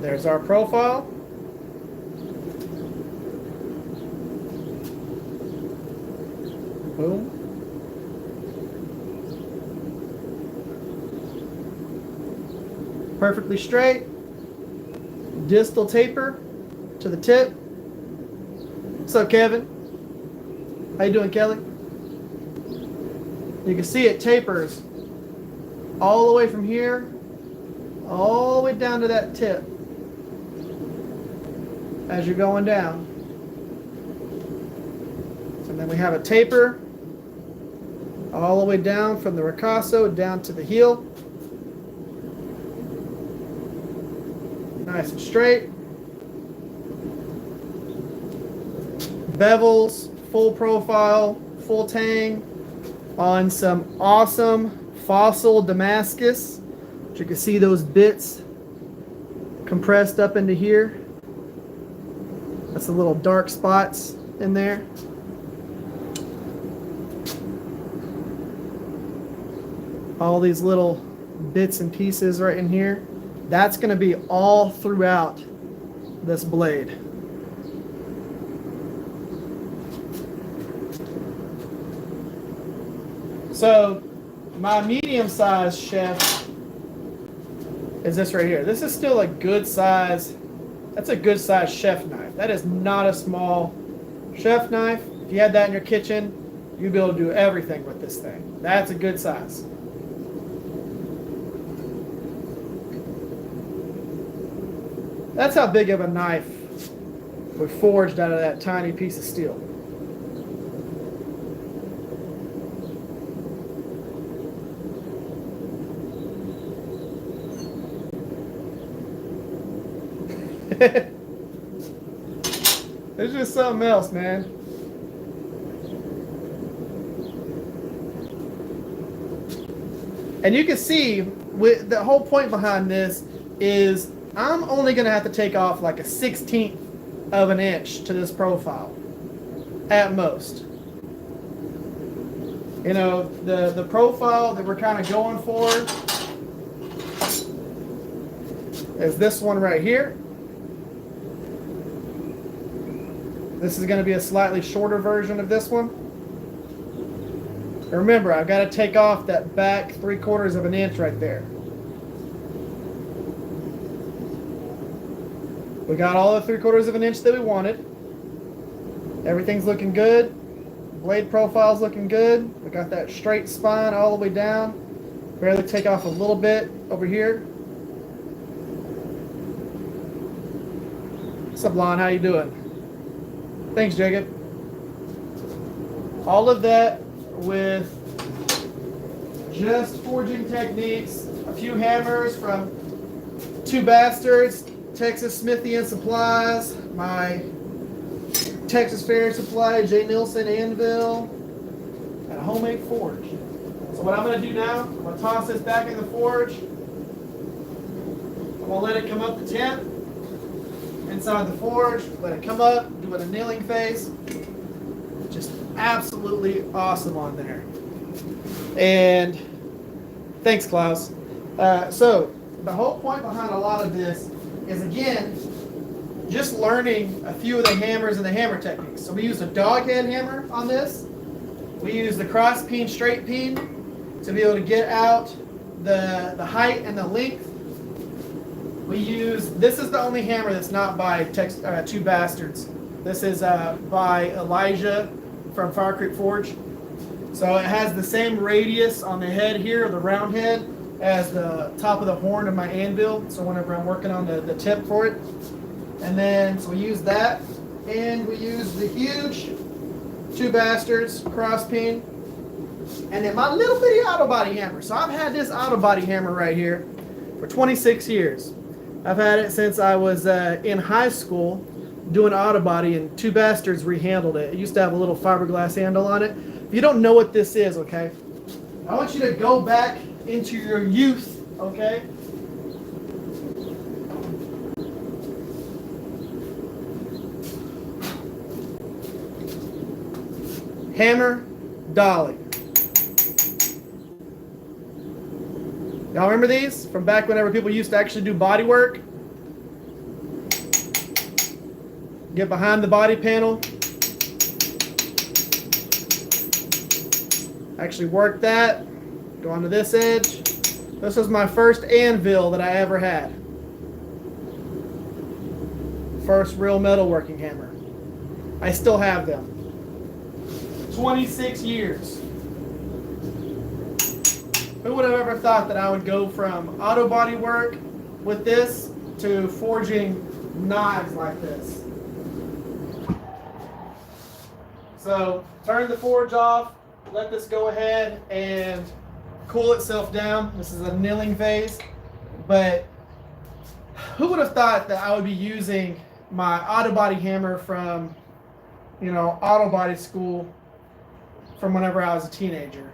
There's our profile. Boom. Perfectly straight. Distal taper to the tip. What's up, Kevin? How you doing, Kelly? You can see it tapers all the way from here, all the way down to that tip as you're going down. And then we have a taper all the way down from the ricasso down to the heel. Nice and straight. Bevels, full profile, full tang on some awesome fossil Damascus. Which you can see those bits compressed up into here. That's the little dark spots in there. All these little bits and pieces right in here. That's going to be all throughout this blade. So my medium-sized chef is this right here. This is still a good size. That's a good size chef knife. That is not a small chef knife. If you had that in your kitchen, you'd be able to do everything with this thing. That's a good size. That's how big of a knife we forged out of that tiny piece of steel. It's just something else, man. And you can see with the whole point behind this is I'm only going to have to take off like a 1/16 of an inch to this profile at most. You know, the profile that we're kind of going for is this one right here. This is going to be a slightly shorter version of this one. Remember, I've got to take off that back 3/4 of an inch right there. We got all the 3/4 of an inch that we wanted. Everything's looking good. Blade profile's looking good. We got that straight spine all the way down. Barely take off a little bit over here. What's up, Lon? How you doing? Thanks, Jacob. All of that with just forging techniques, a few hammers from 2 Basterds, Texas Smithy and Supplies, my Texas Fair Supply, J. Nilsson Anvil, and a homemade forge. So what I'm going to do now, I'm going to toss this back in the forge. I'm going to let it come up to temp inside the forge, let it come up, do a kneeling phase. Just absolutely awesome on there. And thanks, Klaus. So the whole point behind a lot of this is, again, just learning a few of the hammers and the hammer techniques. So we used a dog head hammer on this. We used the cross peen, straight peen to be able to get out the height and the length. We use, this is the only hammer that's not by 2 Basterds. This is by Elijah from Fire Creek Forge. So it has the same radius on the head here, the round head, as the top of the horn of my anvil. So whenever I'm working on the tip for it. And then, so we use that, and we use the huge 2 Basterds cross peen, and then my little bitty auto body hammer. So I've had this auto body hammer right here for 26 years. I've had it since I was in high school doing auto body, and 2 Basterds rehandled it. It used to have a little fiberglass handle on it. If you don't know what this is, okay, I want you to go back into your youth, okay? Hammer, dolly. Y'all remember these from back whenever people used to actually do body work? Get behind the body panel. Actually work that. Go onto this edge. This was my first anvil that I ever had. First real metalworking hammer. I still have them. 26 years. Who would have ever thought that I would go from auto body work with this to forging knives like this? So turn the forge off, let this go ahead and cool itself down. This is a kneeling phase, but who would have thought that I would be using my auto body hammer from, auto body school from whenever I was a teenager.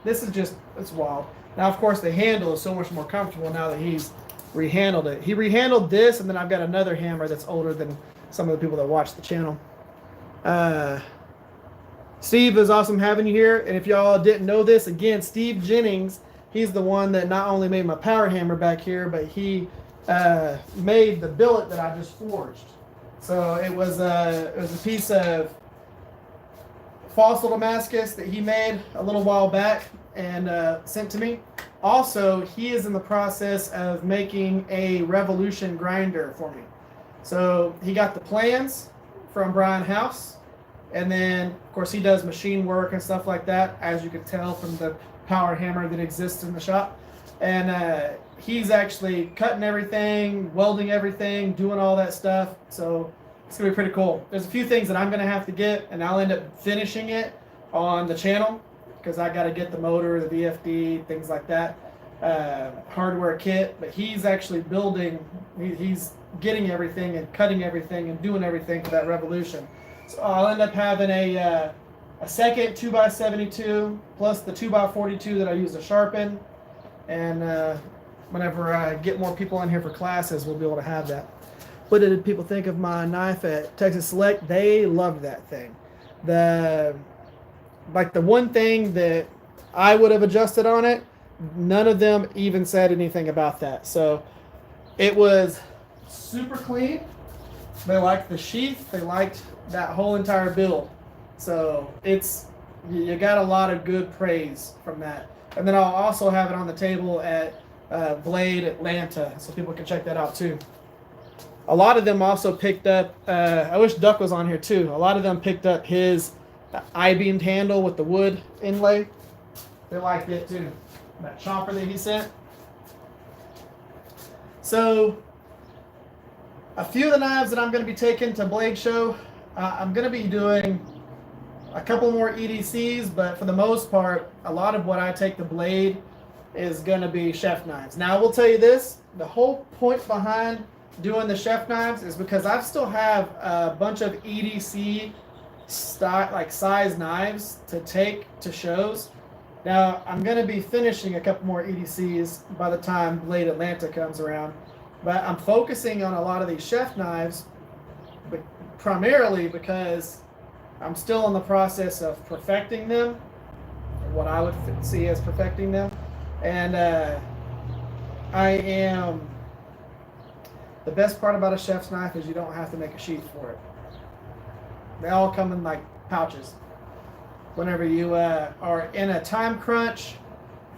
This is just, it's wild. Now, of course, the handle is so much more comfortable now that he's rehandled it. He rehandled this, and then I've got another hammer that's older than some of the people that watch the channel. Steve, is awesome having you here. And if y'all didn't know this, again, Steve Jennings, he's the one that not only made my power hammer back here, but he made the billet that I just forged. So it was a piece of Fossil Damascus that he made a little while back and sent to me. Also, he is in the process of making a Revolution grinder for me. So he got the plans from Brian House, and then of course he does machine work and stuff like that, as you can tell from the power hammer that exists in the shop. And he's actually cutting everything, welding everything, doing all that stuff. So it's gonna be pretty cool. There's a few things that I'm gonna have to get, and I'll end up finishing it on the channel because I got to get the motor, the VFD, things like that, hardware kit. But he's actually building, he's getting everything and cutting everything and doing everything for that Revolution. So I'll end up having a second 2x72 plus the 2x42 that I use to sharpen. And whenever I get more people in here for classes, we'll be able to have that. What did people think of my knife at Texas Select? They loved that thing. The one thing that I would have adjusted on it, none of them even said anything about that. So it was super clean. They liked the sheath. They liked that whole entire build. So you got a lot of good praise from that. And then I'll also have it on the table at Blade Atlanta, so people can check that out too. A lot of them also picked up, I wish Duck was on here too. A lot of them picked up his I-beamed handle with the wood inlay. They liked it too. That chopper that he sent. So, a few of the knives that I'm going to be taking to Blade Show, I'm going to be doing a couple more EDCs, but for the most part, a lot of what I take to Blade is going to be chef knives. Now, I will tell you this, the whole point behind doing the chef knives is because I still have a bunch of EDC style, like size knives to take to shows. Now, I'm going to be finishing a couple more EDCs by the time Blade Atlanta comes around, but I'm focusing on a lot of these chef knives, but primarily because I'm still in the process of perfecting them, what I would see as perfecting them, and the best part about a chef's knife is you don't have to make a sheath for it. They all come in like pouches. Whenever you are in a time crunch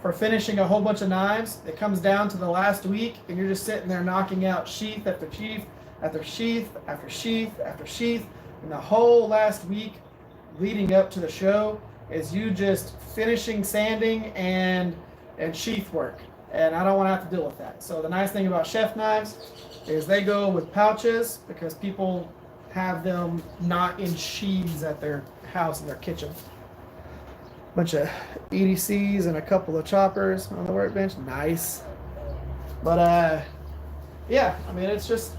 for finishing a whole bunch of knives, it comes down to the last week and you're just sitting there knocking out sheath after sheath after sheath after sheath after sheath, and the whole last week leading up to the show is you just finishing sanding and sheath work, and I don't want to have to deal with that. So the nice thing about chef knives is they go with pouches because people have them not in sheaths at their house in their kitchen. Bunch of EDCs and a couple of choppers on the workbench. Nice. But yeah, I mean, it's just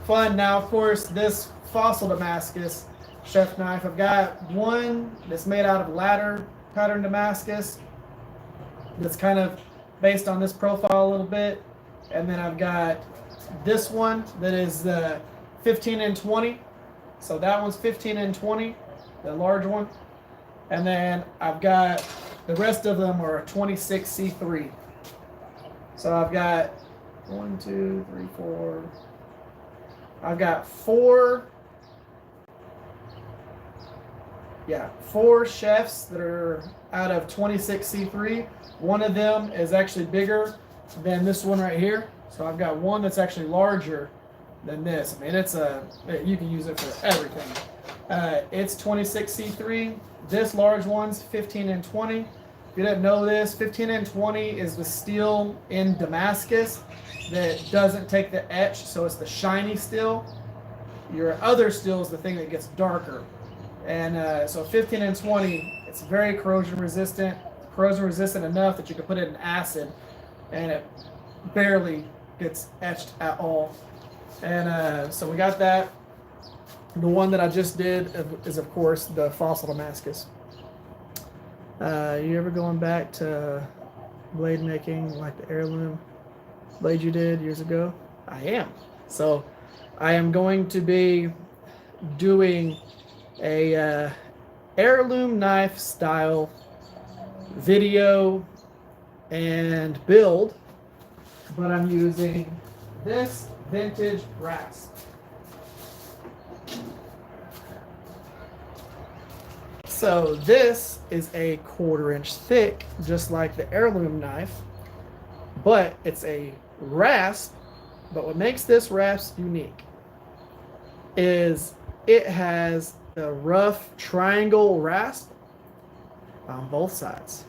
fun. Now, of course, this fossil Damascus chef knife, I've got one that's made out of ladder pattern Damascus that's kind of based on this profile a little bit, and then I've got this one that is the 15 and 20. So that one's 15 and 20, the large one. And then I've got the rest of them are 26C3. So I've got 1, 2, 3, 4. I've got four chefs that are out of 26C3. One of them is actually bigger than this one right here. So I've got one that's actually larger than this. I mean, you can use it for everything. It's 26C3. This large one's 15 and 20. If you didn't know this, 15 and 20 is the steel in Damascus that doesn't take the etch, so it's the shiny steel. Your other steel is the thing that gets darker. And so 15 and 20, it's very corrosion resistant. Corrosion resistant enough that you can put it in acid and it barely gets etched at all. And so we got that. The one that I just did is, of course, the fossil Damascus. You ever going back to blade making like the heirloom blade you did years ago? I am. So I am going to be doing a heirloom knife style video and build, but I'm using this vintage rasp. So this is a 1/4 inch thick, just like the heirloom knife, but it's a rasp. But what makes this rasp unique is it has a rough triangle rasp on both sides.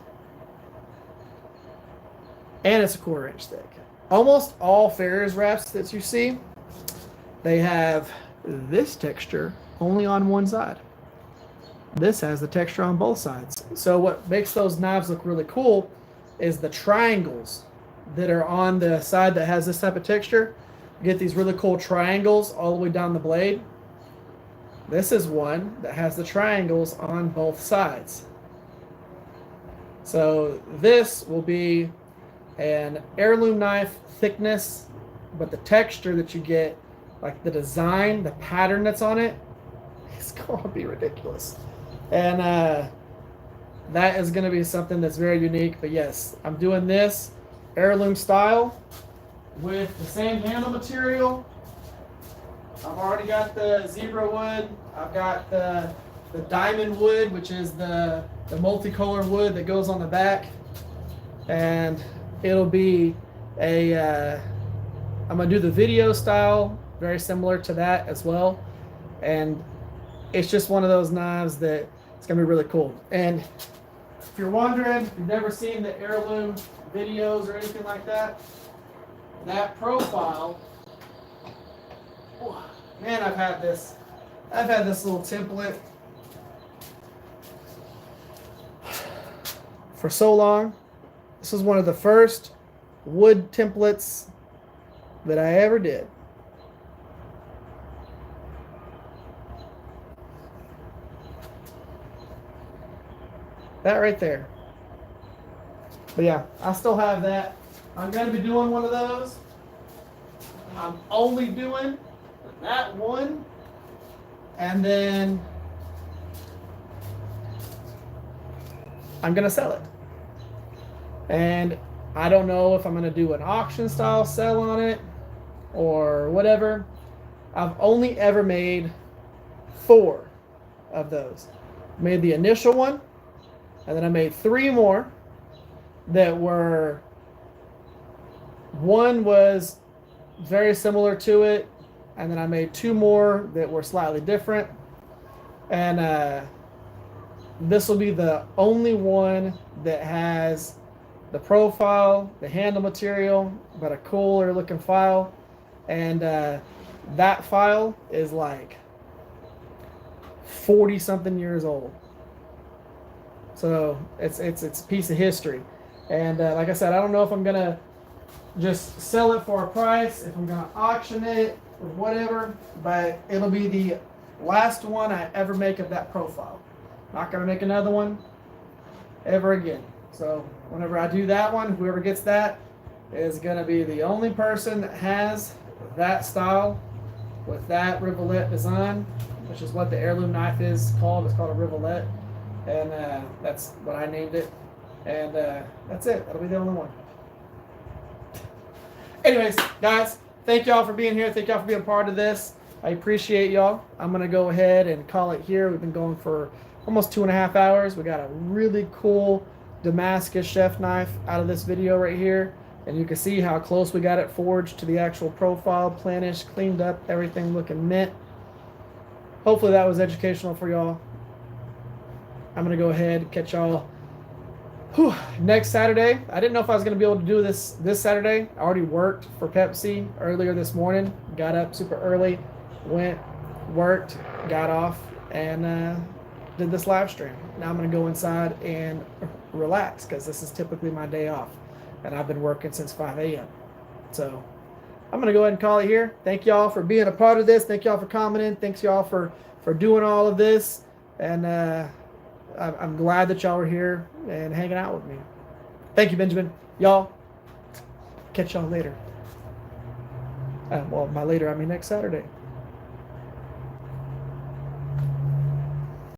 And it's a 1/4 inch thick. Almost all Ferrers rasps that you see, they have this texture only on one side. This has the texture on both sides. So what makes those knives look really cool is the triangles that are on the side that has this type of texture. You get these really cool triangles all the way down the blade. This is one that has the triangles on both sides. So this will be an heirloom knife thickness, but the texture that you get, like the design, the pattern that's on it, it's going to be ridiculous. And that is going to be something that's very unique. But yes, I'm doing this heirloom style with the same handle material. I've already got the zebra wood. I've got the diamond wood, which is the multicolor wood that goes on the back. And it'll be I'm going to do the video style very similar to that as well. And it's just one of those knives that it's gonna be really cool. And if you're wondering, if you've never seen the heirloom videos or anything like that, that profile, oh, man, I've had this little template for so long. This was one of the first wood templates that I ever did. That right there. But yeah, I still have that. I'm going to be doing one of those. I'm only doing that one. And then I'm going to sell it. And I don't know if I'm going to do an auction style sell on it or whatever. I've only ever made 4 of those. Made the initial one, and then I made 3 more that were, one was very similar to it, and then I made 2 more that were slightly different. And this will be the only one that has the profile, the handle material, but a cooler looking file. And that file is like 40 something years old. So it's a piece of history. And like I said, I don't know if I'm gonna just sell it for a price, if I'm gonna auction it or whatever, but it'll be the last one I ever make of that profile. Not gonna make another one ever again. So whenever I do that one, whoever gets that is gonna be the only person that has that style with that rivelet design, which is what the heirloom knife is called. It's called a rivelet, and that's what I named it. And that's it. That'll be the only one. Anyways, guys, thank y'all for being here. Thank y'all for being a part of this. I appreciate y'all. I'm gonna go ahead and call it here. We've been going for almost 2.5 hours. We got a really cool Damascus chef knife out of this video right here, and you can see how close we got it forged to the actual profile, planished, cleaned up, everything looking mint. Hopefully that was educational for y'all. I'm gonna go ahead and catch y'all next Saturday. I didn't know if I was gonna be able to do this Saturday. I already worked for Pepsi earlier this morning. Got up super early, went, worked, got off, and did this live stream. Now I'm gonna go inside and relax because this is typically my day off, and I've been working since 5 a.m. So I'm gonna go ahead and call it here. Thank y'all for being a part of this. Thank y'all for commenting. Thanks y'all for doing all of this, and I'm glad that y'all were here and hanging out with me. Thank you, Benjamin. Y'all, catch y'all later. Well, by later I mean next Saturday.